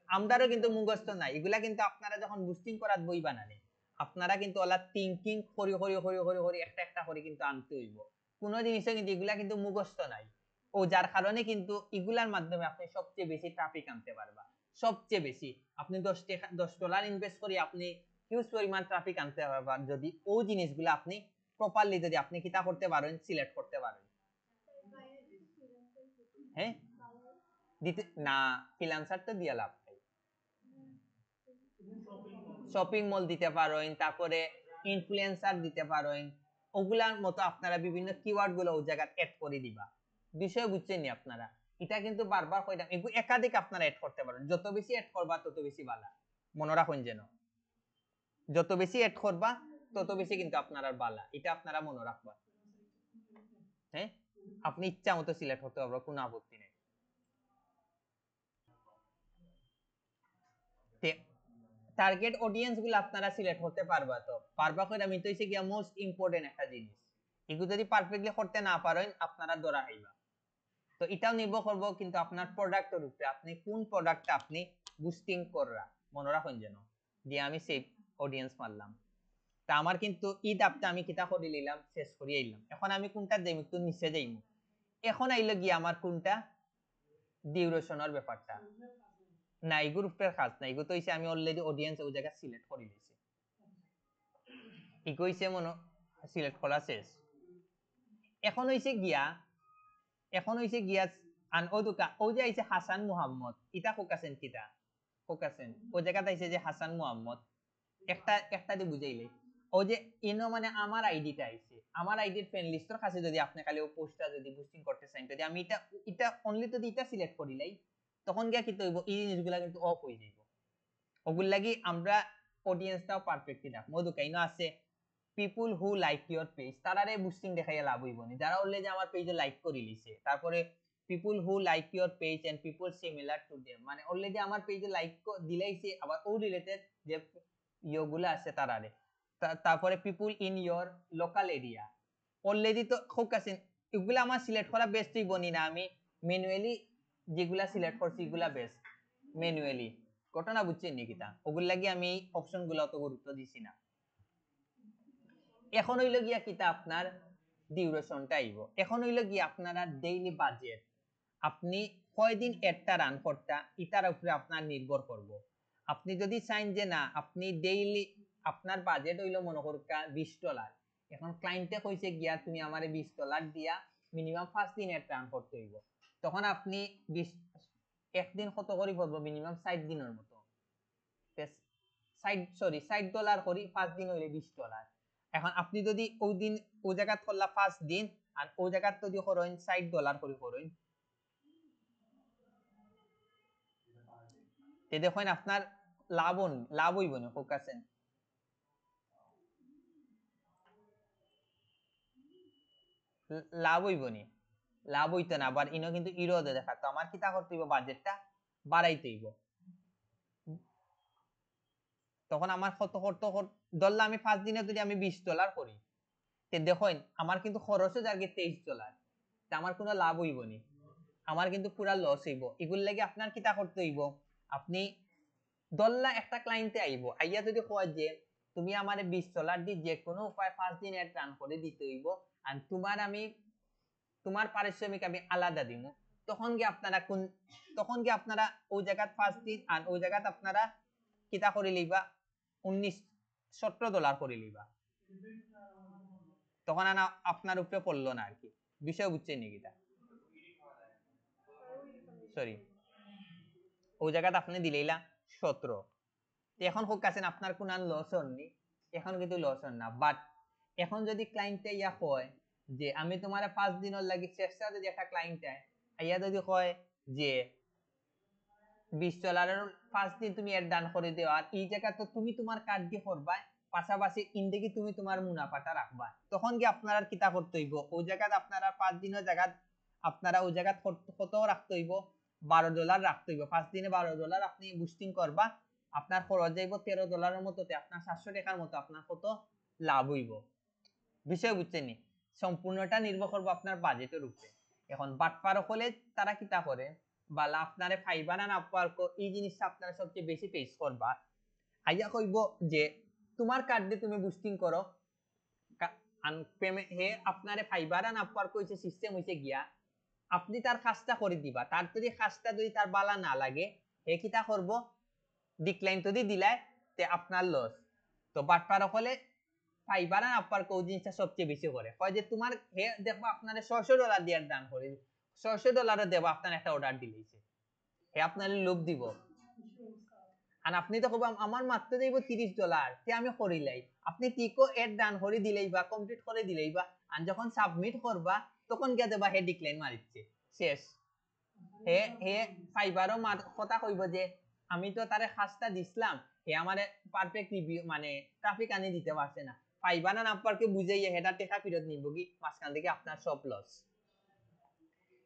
A: আমরারও কিন্তু মুখস্থ নাই, এগুলা কিন্তু আপনারা যখন বুস্টিং করার বই বানানে আপনারা কিন্তু ওলা থিঙ্কিং করি করি করি করি করি একটা একটা করে কিন্তু আনতে হইব, কোনো জিনিসে কিন্তু এগুলা কিন্তু মুখস্থ নাই। ও যার কারণে কিন্তু এগুলার মাধ্যমে আপনি সবচেয়ে বেশি ট্রাফিক আনতে পারবা, সবচেয়ে বেশি আপনি $10 ইনভেস্ট করে আপনি হিউজ পরিমাণ ট্রাফিক আনতে পারবেন যদি ও জিনিসগুলো আপনি প্রপারলি যদি আপনি কিতা করতে পারেন, সিলেক্ট করতে পারেন। হ্যাঁ দিতে না, ফ্রিল্যান্সার তো দিয়া লাভ নাই, শপিং মল দিতে পারেন, তারপরে ইনফ্লুয়েন্সার দিতে পারেন, ওগুলার মতো আপনারা বিভিন্ন কিওয়ার্ড গুলো ওই জায়গা অ্যাড করে দিবা, বিষয় বুঝছেন নি আপনারা, এটা কিন্তু বারবার কইতাম এগুলো একাধিক আপনারা অ্যাড করতে পারেন, যত বেশি অ্যাড করবা তত বেশি ভালো, মনে রাখুন যেন যত বেশি অ্যাড করবা তত বেশি কিন্তু আপনারা ভালো, এটা আপনারা মনে রাখবা। হ্যাঁ আপনি ইচ্ছা মতো সিলেক্ট করতে পারবেন, কোনো আপত্তি নেই। টার্গেট অডিয়েন্স গুলো আপনারা সিলেক্ট করতে পারবা, তো পারবা কই আমি তো হইছে গিয়া মোস্ট ইম্পর্টেন্ট একটা জিনিস, এগুলো যদি পারফেক্টলি করতে না পারেন আপনারা ধরা হইবা। তো এটাও নির্ভর করবো কিন্তু আপনার প্রোডাক্টের উপরে, আপনি কোন প্রোডাক্টটা আপনি বুস্টিং কররা, মনে রাখুন যেন যে আমি সেই অডিয়েন্স মারলাম। তা আমার কিন্তু ঈদ আপটা আমি কিতা করে নিলাম, শেষ করে আইলাম, এখন আমি কোনটা দেই একটু নিচে যাই, এখন আইলো গিয়ে আমার কোনটা ডিউরেশনের ব্যাপারটা, না এই গ্রুপের কাজ না, এগুলো তো হইছে আমি অলরেডি অডিয়েন্স ওই জায়গা সিলেক্ট করে দিয়েছি, এগো হইছে মনে সিলেক্ট করা শেষ। এখন হইছে গিয়া আন ওদুকা ও যে আইছে হাসান মুহাম্মদ, ইটা কোকাছেন কিটা কোকাছেন ও জায়গাতে আইছে যে হাসান মুহাম্মদ, একটা একটা দিয়ে বুঝাইলে ও যে ইনো মানে আমার আইডিটা আইছে, আমার আইডির ফ্রেন্ড লিস্টের কাছে যদি আপনি খালি ও পোস্টটা যদি বুস্টিং করতে চান, যদি আমি এটা এটা অনলি যদি এটা সিলেক্ট করিলাই তখন গিয়া কি হইব, এই জিনিসগুলা কিন্তু অফ হয়ে যাইব, ওগুল লাগি আমরা অডিয়েন্সটাও পারফেক্টলি রাখবো। মধুকাইনো আছে people who like your page, তারারে বুস্টিং দেখাইয়া লাভ হইব না, যারা অলরেডি আমার পেজে লাইক করে লিছে, তারপরে people who like your page and people similar to them, মানে অলরেডি আমার পেজে লাইক দিলাইছে আবার ও রিলেটেড যে ইয়োগুলা আছে তারারে, তারপরে people in your local area, already তো খুব কাছে এগুলা আমার সিলেক্ট করা বেস্ট হইব না, আমি ম্যানুয়ালি যেগুলা সিলেক্ট করছি এগুলা বেস্ট ম্যানুয়ালি, ঘটনা বুঝছেন নাকি তা, ওগুলা লাগি আমি অপশন গুলো অত গুরুত্ব দিছি না। এখন হইলো গিয়া কিতা আপনার ডিউরেশনটা আইব, এখন হইলো গিয়া আপনারা ডেইলি বাজেট, আপনি কয়দিন একটা রান করতা এটার উপরে আপনার নির্ভর করব। আপনি যদি চাইন যে না আপনি ডেইলি আপনার বাজেট হইলো মনে করুকা $20, এখন ক্লায়েন্টে কইছে গিয়া তুমি আমারে $20 দিয়া মিনিমাম 5 দিন একটা রান করতে হইব, তখন আপনি 20 একদিন কত করে পড়বো, মিনিমাম 60 দিনের মতো, 60 ডলার করি 5 দিন হইলে $20। এখন আপনি যদি ওই দিন ওই জায়গা করলা 5 দিন আর ওই জায়গা যদি করেন $60 করে করেন, তে দেখেন আপনার লাভ হইব না ফোকাসেন লাভ হইব নি লাভ হইতো না আবার ইনো কিন্তু ইরো দেখা তো আমার কিতা করতে হইব বাজেটটা বাড়াইতে হইব তখন আমার কত ধরলে আমি 5 দিনে যদি আমি $20 করি তে দেখেন আমার কিন্তু খরচও যাবে $23 তা আমার কোনো লাভ হইব নি আমার কিন্তু পুরা লস হইব এগুলো লাগি আপনার কিতা করতে হইব আপনি দল্লা একটা ক্লায়েন্টে আইব আইয়া যদি কয় যে তুমি আমারে $20 দি যে কোনো উপায় 5 দিন এর রান করে দিতে হইব আর তোমার পারিশ্রমিক আমি আলাদা দিব তখন কি আপনারা ওই জায়গা 5 দিন আর ওই জায়গা আপনারা কিতা করে লইবা $17 করে লইবা তখন না আপনার উপরে পড়লো না আর কি বিষয় বুঝছেন নাকি এটা সরি ওই জায়গাটা আপনি দিলেইলা 17 এখন হোক আছেন আপনার কোন লস হননি এখন কিন্তু লস হন না বাট এখন যদি ক্লায়েন্টে ইয়া কয় যে আমি তোমার 5 দিনের লাগি চেষ্টা যদি একটা ক্লায়েন্টে আইয়া যদি কয় যে $20 5 দিন তুমি এর দান করে দেও আর এই জায়গা তো তুমি তোমার কার্ড দিয়ে করবা পাশাপাশি ইনদিকে তুমি তোমার মুনাফাটা রাখবা তখন কি আপনারা কিতা করতে হইব ওই জায়গাতে আপনারা 5 দিনের জায়গা আপনারা ওই জায়গা কত রাখতে হইব $12 রাখতে হইব 5 দিনে $12 আপনি বুস্টিং করবা আপনার খরচ যাইব $13 মতোতে আপনার 700 টাকার মতো আপনার কত লাভ হইব বিষয় বুঝছেন সম্পূর্ণটা নির্ভর করবে আপনার বাজেটের উপরে এখন বাটপার হলে তারা কিতা করে বালা আপনারে ফাইবার না আপওয়ার্ক এই জিনিসটা আপনারা সবচেয়ে বেশি ফেস করবা আইয়া কইব যে তোমার কার্ড দিয়ে তুমি বুস্টিং করো হে আপনারে ফাইবার না আপওয়ার্ক হইছে সিস্টেম হইছে গিয়া আপনি তার কাজটা করে দিবা তার যদি কাজটা যদি তার বালা না লাগে হে কিতা করব ডিক্লাইন তো দিলাই তে আপনার লস তো বাটপার হলে ফাইবার আর আপওয়ার্ক ওই জিনিসটা সবচেয়ে বেশি করে হয় যে তোমার হে দেখো আপনারে $600 দিয়ে দান করে $600 দেব আপনার একটা অর্ডার দিলেইছে হে আপনার লোভ দিব আর আপনি তো কইবা আমার মাত্র দেব $30 তে আমি করিলাই আপনি টিকো এড ডান করে দিলেই বা কমপ্লিট করে দিলেই বা আর যখন সাবমিট করবা তখন গিয়ে দেবা হে ডিক্লাইন মারিচ্ছে শেষ হে হে ফাইবারও কথা কইব যে আমি তো তারে কাজটা দিছিলাম হে আমারে পারফেক্ট রিভিউ মানে ট্রাফিক আনি দিতে পারছে না ফাইবার না নাম্বারকে বুঝাইয়া হেডা টাকা ফেরত নিব কি মাঝখান থেকে আপনার সব লস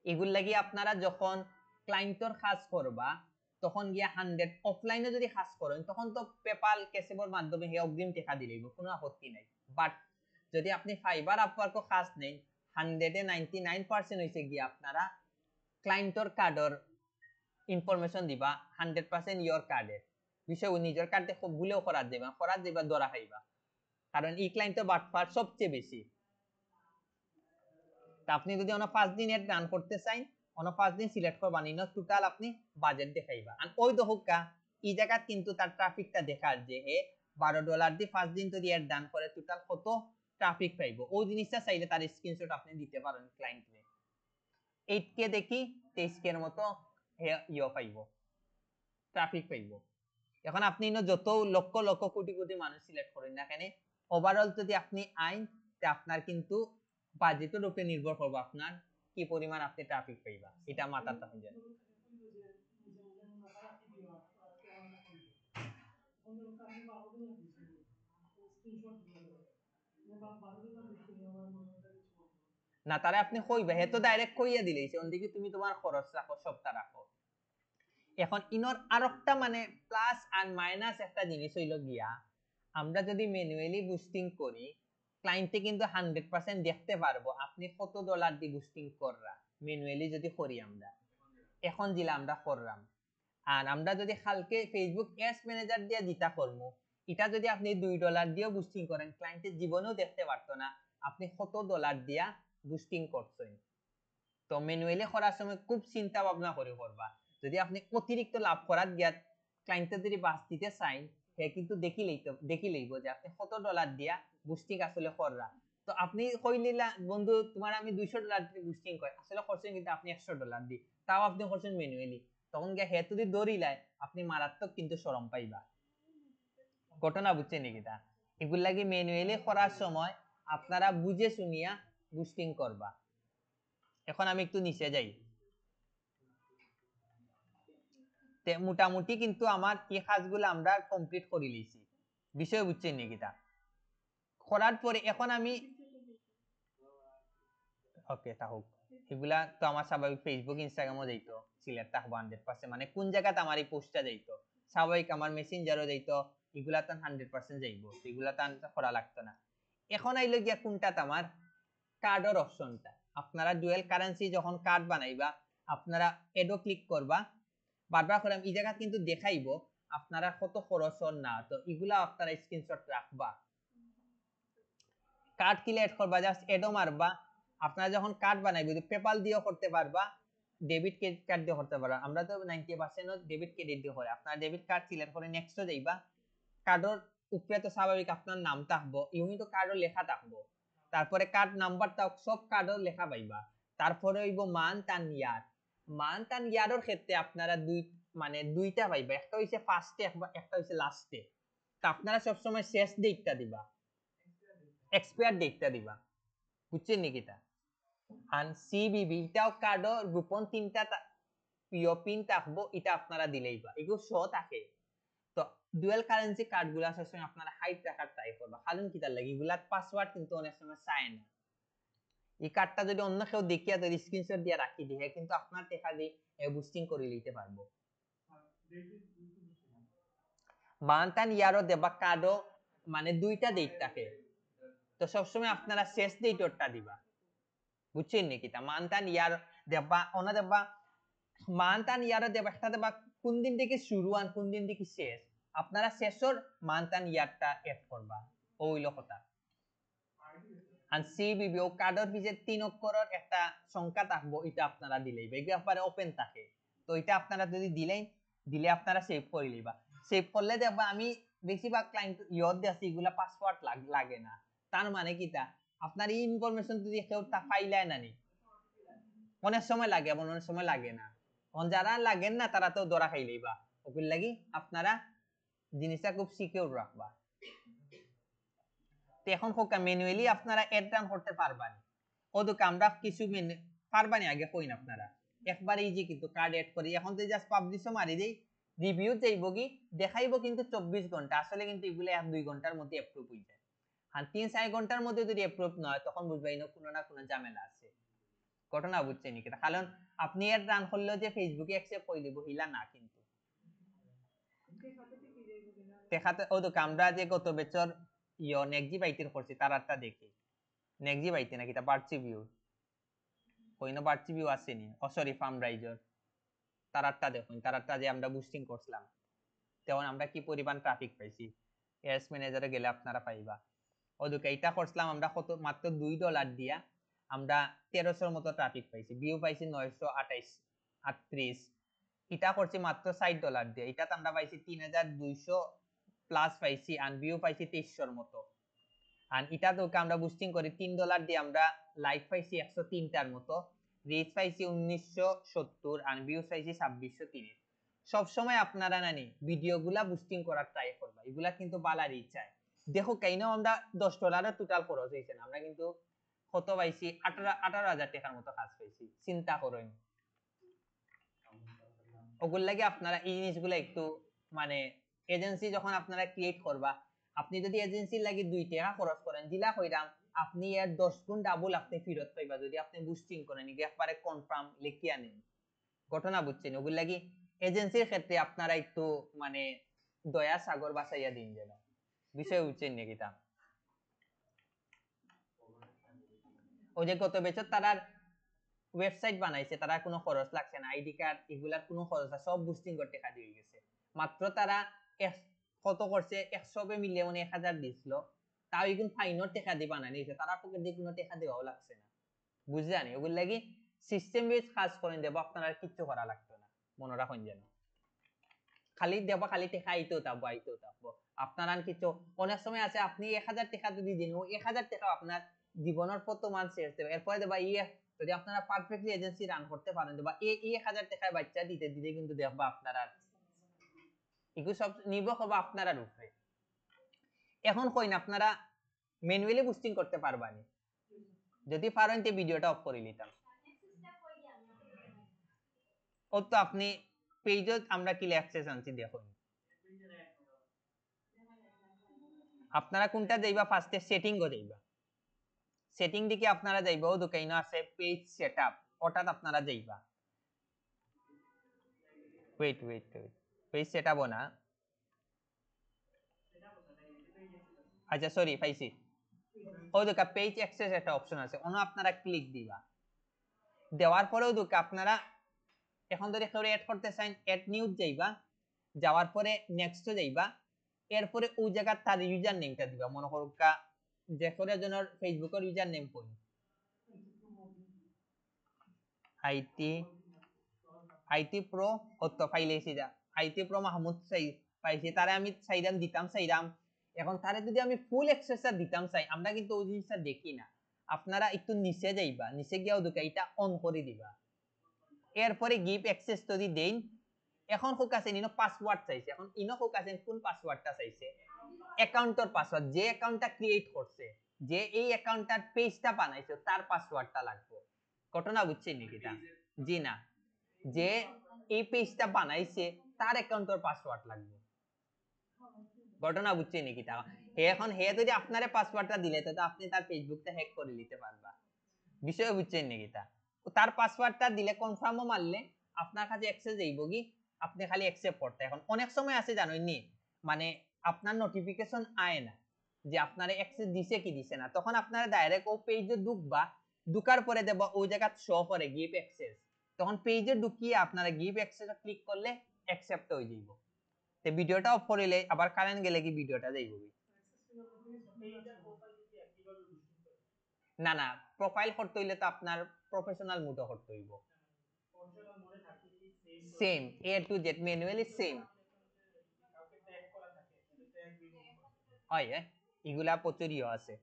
A: এগুলো লাগি আপনারা যখন ক্লায়েন্টর কাজ করবা তখন গিয়া 100 অফলাইনে যদি কাজ করেন তখন তো পেপাল ক্যাশেবর মাধ্যমে হে অগ্রিম টাকা দিলেইব কোনো আপত্তি নাই বাট যদি আপনি ফাইবার আপওয়ার্ক কাজ নেন 100 এ 99% হইছে গিয়া আপনারা ক্লায়েন্টর কার্ডর ইনফরমেশন দিবা 100% ইয়োর কার্ডের বিষয় নিজের কার্ডে খুব ভুলেও করার দেবা ধরা খাইবা কারণ এই ক্লায়েন্টের বাটপার সবচেয়ে বেশি তা আপনি যদি অন 5 দিন এর রান করতে চাই অন 5 দিন সিলেক্ট করবা নিনো টোটাল আপনি বাজেট দেখাইবা আর ওই দহকা এই জায়গা কিন্তু তার ট্রাফিকটা দেখার যে হে $12 দিয়ে 5 দিন যদি এর দান করে টোটাল কত ট্রাফিক পাইবো ওই জিনিসটা চাইলে তার স্ক্রিনশট আপনি দিতে পারেন ক্লায়েন্টকে 8K দেখি 23K এর মতো ইয়ে পাইবো ট্রাফিক পাইবো এখন আপনি যত লক্ষ লক্ষ কোটি কোটি মানুষ সিলেক্ট করেন না কেন ওভারঅল যদি আপনি আইন তে আপনার কিন্তু বাজেটের উপরে নির্ভর করবে আপনার কি পরিমাণ আপনি ট্রাফিক পাইবা এটা মাথায় রাখবেন না তারে আপনি কইবা হে তো ডাইরেক্ট কইয়া দিলেইছে ওনদিকে তুমি তোমার খরচ রাখো সবটা রাখো এখন ইনর আরেকটা মানে প্লাস আর মাইনাস একটা জিনিস হইল গিয়া আমরা যদি ম্যানুয়ালি বুস্টিং করি ক্লায়েন্টে কিন্তু 100% দেখতে পারবো আপনি কত ডলার দিয়ে বুস্টিং কররা ম্যানুয়ালি যদি করি আমরা এখন দিলা আমরা করলাম আর আমরা যদি কালকে ফেসবুক অ্যাডস ম্যানেজার দিয়ে দিতা করবো এটা যদি আপনি $2 দিয়েও বুস্টিং করেন ক্লায়েন্টের জীবনেও দেখতে পারতো না আপনি কত ডলার দিয়া বুস্টিং করছেন তো ম্যানুয়ালি করার সময় খুব চিন্তা ভাবনা করে করবা যদি আপনি অতিরিক্ত লাভ করার গিয়া ক্লায়েন্টের যদি বাস দিতে চান সে কিন্তু দেখিলেইব যে আপনি কত ডলার দিয়া বুস্টিং আসলে কররা তো আপনি কইলিলা বন্ধু তোমার আমি $200 দিয়ে বুস্টিং করি আসলে করছেন কিন্তু আপনি $100 দি তাও আপনি করছেন ম্যানুয়ালি তখন গিয়া হে যদি দৌড়িলায় আপনি মারাত্মক কিন্তু শরম পাইবা ঘটনা বুঝছেন নাকি এগুলো লাগি ম্যানুয়ালি করার সময় আপনারা বুঝে শুনিয়া বুস্টিং করবা এখন আমি একটু নিচে যাই মোটামুটি কিন্তু আমার এই কাজগুলো আমরা কমপ্লিট করে লিছি বিষয় বুঝছেন নাকি তা করার পরে এখন আমি ওকে তাহলে এগুলা তো আমার স্বাভাবিক ফেসবুক ইনস্টাগ্রামও যাইতো সিলেক্ট থাকবো 100% মানে কোন জায়গাতে আমার এই পোস্টটা যাইতো স্বাভাবিক আমার মেসেঞ্জারও যাইতো এগুলা তো 100% যাইবো এগুলা তো করা লাগতো না এখন আইলো গিয়া কোনটা আমার কার্ডের অপশনটা আপনারা ডুয়েল কারেন্সি যখন কার্ড বানাইবা আপনারা এডো ক্লিক করবা বারবার করে এই জায়গা কিন্তু দেখাইবো আপনারা কত খরচ না তো এগুলা আপনারা স্ক্রিনশট রাখবা কার্ড ক্রিয়েট করবা জাস্ট এডো মারবা আপনারা যখন কার্ড বানাইবে পেপাল দিয়েও করতে পারবা ডেবিট ক্রেডিট কার্ড দিয়ে করতে পারবা আমরা তো 90% ডেবিট ক্রেডিট দিয়ে করে আপনারা ডেবিট কার্ড সিলেক্ট করে নেক্সটে যাইবা কার্ডের উপরে তো স্বাভাবিক আপনার নাম থাকবো ইউনি তো কার্ডও লেখা থাকবো তারপরে কার্ড নাম্বারটা সব কার্ডও লেখা পাইবা তারপরে হইব মান্থ এন্ড ইয়ারের ক্ষেত্রে আপনারা দুইটা পাইবা একটা হইছে ফার্স্টে একটা হইছে লাস্টে তো আপনারা সব সময় শেষ ডেটটা দিবা এক্সপায়ার ডেটটা দিবা বুঝছেন নাকি তা and CVV এটাও কার্ডও গোপন তিনটা পিন থাকবো এটা আপনারা দিলেই বা এগুলো শো থাকে তো ডুয়াল কারেন্সি কার্ডগুলা সবসময় আপনারা হাইড রাখার ট্রাই করবা কারণ কি তার লাগে এগুলার পাসওয়ার্ড কিন্তু অনেক সময় চায় না এই কার্ডটা যদি অন্য কেউ দেখিয়া তো স্ক্রিনশট দিয়ে রাখি দিয়ে কিন্তু আপনার টাকা দিয়ে বুস্টিং করে নিতে পারবো মান্থ এন্ড ইয়ারও দেবা কার্ডও মানে দুইটা ডেট থাকে তো সবসময় আপনারা শেষ ডেটটা দিবা বুঝছেন নাকি তা মান্থ এন্ড ইয়ার দেবা ওনা দেবা মান্থ এন্ড ইয়ার দেবা একটা দেবা কোন দিন থেকে শুরু আর কোন দিন থেকে শেষ আপনারা শেষর মান্থ এন্ড ইয়ারটা এড করবা ওই কথা আর সিবিবি ও কার্ডের পিছে 3 অক্ষরের একটা সংখ্যা থাকবো এটা আপনারা দিলেই এগুলো আপনারা ওপেন থাকে তো এটা আপনারা যদি দিলে আপনারা সেভ করে লিবা সেভ করলে দেখবা আমি বেশিরভাগ ক্লায়েন্ট ইয়দ দেছি এগুলা পাসওয়ার্ড লাগে না তার মানে কি তা আপনার এই ইনফরমেশন যদি কেউ তা ফাইলায় না নি অনেক সময় লাগে অনেক সময় লাগে না যারা লাগেন না তারা তো ধরা খাইলেইবা ওগুলো লাগি আপনারা জিনিসটা খুব সিকিউর রাখবা এখন হোক ম্যানুয়ালি আপনারা এড ডাউন করতে পারবেন ওদিকে আমরা কিছু পারবানি আগে কইন আপনারা একবার ইজি কিন্তু কার্ড এড করি এখন তো জাস্ট পাবলিশও মারি দেই রিভিউ যাইব কি দেখাইবো কিন্তু 24 ঘন্টা আসলে কিন্তু এগুলো 1-2 ঘন্টার মধ্যে অ্যাপ্রুভ হয়ে যায় আর 3-4 ঘন্টার মধ্যে যদি অ্যাপ্রুভ না হয় তখন বুঝবাই না কোনো না কোনো ঝামেলা আছে ঘটনা বুঝছেন কি কারণ আপনি এড রান করলেও যে ফেসবুকে অ্যাকসেপ্ট করে দিব হিলা না কিন্তু দেখাতে ওদিকে আমরা যে গত বছর নেক্সি বাইতের করছি তারারটা দেখি নেক্সি বাইতে নাকি তা বার্চি ভিউ কইনো বার্চি ভিউ আসেনি ও সরি ফার্ম রাইজার তারারটা দেখুন তারারটা যে আমরা বুস্টিং করছিলাম তখন আমরা কি পরিমাণ ট্রাফিক পাইছি এস ম্যানেজারে গেলে আপনারা পাইবা ওদিকে এটা করছিলাম আমরা কত মাত্র $2 দিয়া আমরা 1300 মতো ট্রাফিক পাইছি ভিউ পাইছি 928 এটা করছি মাত্র $60 দিয়ে এটাতে আমরা পাইছি 3200 প্লাস পাইছি আর ভিউ পাইছি 2300 মতো আর এটা তো আমরা বুস্টিং করি $3 দিয়ে আমরা লাইক পাইছি 103টার মতো রিচ পাইছি 1970 আর ভিউজ পাইছি 2630 সব সময় আপনারা নানি ভিডিওগুলা বুস্টিং করার ট্রাই করবা এগুলা কিন্তু বালা রিচ চায় দেখো কেন আমরা $10 টোটাল খরচ হইছে না আমরা কিন্তু কত পাইছি 18000 টাকার মতো কাজ পাইছি চিন্তা করেন ওগুলো লাগে আপনারা এই জিনিসগুলো একটু মানে এজেন্সি যখন আপনারা ক্রিয়েট করবা আপনি যদি এজেন্সির লাগি 2 টাকা খরচ করেন জিলা কইরাম আপনি এর 10 গুণ ডাবল আপনি ফেরত পাইবা যদি আপনি বুস্টিং করেন একবারে কনফার্ম লিখিয়া নেন ঘটনা বুঝছেন ওগুলো লাগি এজেন্সির ক্ষেত্রে আপনারা একটু মানে দয়া সাগর বাসাইয়া দিন যেন বিষয় বুঝছেন নাকি তা ওই যে গত বছর তারা ওয়েবসাইট বানাইছে তারা কোনো খরচ লাগছে না আইডি কার্ড এগুলার কোনো খরচ না সব বুস্টিং করতে টাকা দিয়ে গেছে মাত্র তারা কত করছে 100 মিলিয়ে মানে 1000 দিছিল তাও এখন ফাইনর টাকা দিয়ে বানাইছে তারা পকেট দিয়ে কোনো টাকা দেওয়াও লাগছে না বুঝলেন ওগুলো লাগি সিস্টেম বেস কাজ করেন দেব আপনারা কিচ্ছু করা লাগতো না মনে রাখুন যেন খালি দেবা খালি টাকা আইতেও থাকবো আপনারা কিছু অনেক সময় আছে আপনি 1000 টাকা যদি দিন ও 1000 টাকা আপনার জীবনের কত মান শেষ দেবে এরপরে দেবা যদি আপনারা পারফেক্টলি এজেন্সি রান করতে পারেন দেবা এই 1000 টাকায় বাচ্চা দিতে দিতে কিন্তু দেখবা আপনারা এগুলো সব নির্ভর করবে আপনারা উপরে এখন কইন আপনারা ম্যানুয়ালি বুস্টিং করতে পারবানি যদি পারেন তে ভিডিওটা অফ করে নিতাম ও তো আপনি পেজত আমরা কি অ্যাক্সেস আনছি দেখুন আপনারা কোনটা যাইবা ফার্স্টে সেটিং গো যাইবা সেটিং দিকে আপনারা যাইবা ও দোকাইনো আছে পেজ সেটআপ ওটাত আপনারা যাইবা ওয়েট পেজ সেটআপ না আচ্ছা সরি পাইছি ও দোকা পেজ অ্যাক্সেস একটা অপশন আছে ওনো আপনারা ক্লিক দিবা দেওয়ার পরেও দোকা আপনারা এখন যদি কেউ এড করতে চান এড নিউজ যাইবা যাওয়ার পরে নেক্সট যাইবা এরপরে ওই জায়গা তার ইউজার নেমটা দিবা মনে করুকা যে করে জনের ফেসবুকের ইউজার নেম কোন আইটি প্রো কত ফাইলেছি যা আইটি প্রো মাহমুদ চাই পাইছি তারে আমি চাইরাম এখন তারে যদি আমি ফুল অ্যাক্সেসটা দিতাম চাই আমরা কিন্তু ওই জিনিসটা দেখি না আপনারা একটু নিচে যাইবা নিচে গিয়েও দুকা এটা অন করে দিবা এরপরে গিভ অ্যাক্সেস যদি দেন এখন হোক আছে ইনো পাসওয়ার্ড চাইছে এখন ইনো হোক আছে কোন পাসওয়ার্ডটা চাইছে অ্যাকাউন্টের পাসওয়ার্ড যে অ্যাকাউন্টটা ক্রিয়েট করছে যে এই অ্যাকাউন্টটার পেজটা বানাইছে তার পাসওয়ার্ডটা লাগবে ঘটনা বুঝছেন নাকি তা জি না যে এই পেজটা বানাইছে তার অ্যাকাউন্টের পাসওয়ার্ড লাগবে ঘটনা বুঝছেন নাকি তা এখন হে যদি আপনারে পাসওয়ার্ডটা দিলে তো আপনি তার ফেসবুকটা হ্যাক করে নিতে পারবা বিষয় বুঝছেন নাকি তা তার পাসওয়ার্ডটা দিলে কনফার্মও মারলে আপনার কাছে অ্যাক্সেস যাইব কি আপনি খালি অ্যাকসেপ্ট করতে এখন অনেক সময় আছে জানেননি মানে আপনার নোটিফিকেশন আয় না যে আপনারে অ্যাক্সেস দিছে কি দিছে না তখন আপনারা ডাইরেক্ট ও পেজে ঢুকবা ঢুকার পরে দেব ওই জায়গা শো করে গিভ অ্যাক্সেস তখন পেজে ঢুকিয়ে আপনারা গিভ অ্যাক্সেস ক্লিক করলে অ্যাকসেপ্ট হয়ে যাইব তে ভিডিওটা অফ করিলে আবার কারেন্ট গেলে কি ভিডিওটা যাইব না প্রোফাইল করতে হইলে তো আপনার প্রফেশনাল মোডে করতে হইব same A to Z manually same হয় এগুলা প্রচুরই আছে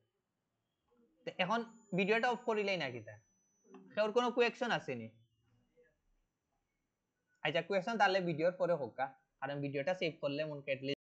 A: এখন ভিডিওটা অফ করিলেই নাকি তা কেউর কোনো কোয়েকশন আসেনি আচ্ছা কোয়েকশন তাহলে ভিডিওর পরে হোক কারণ ভিডিওটা সেভ করলে মন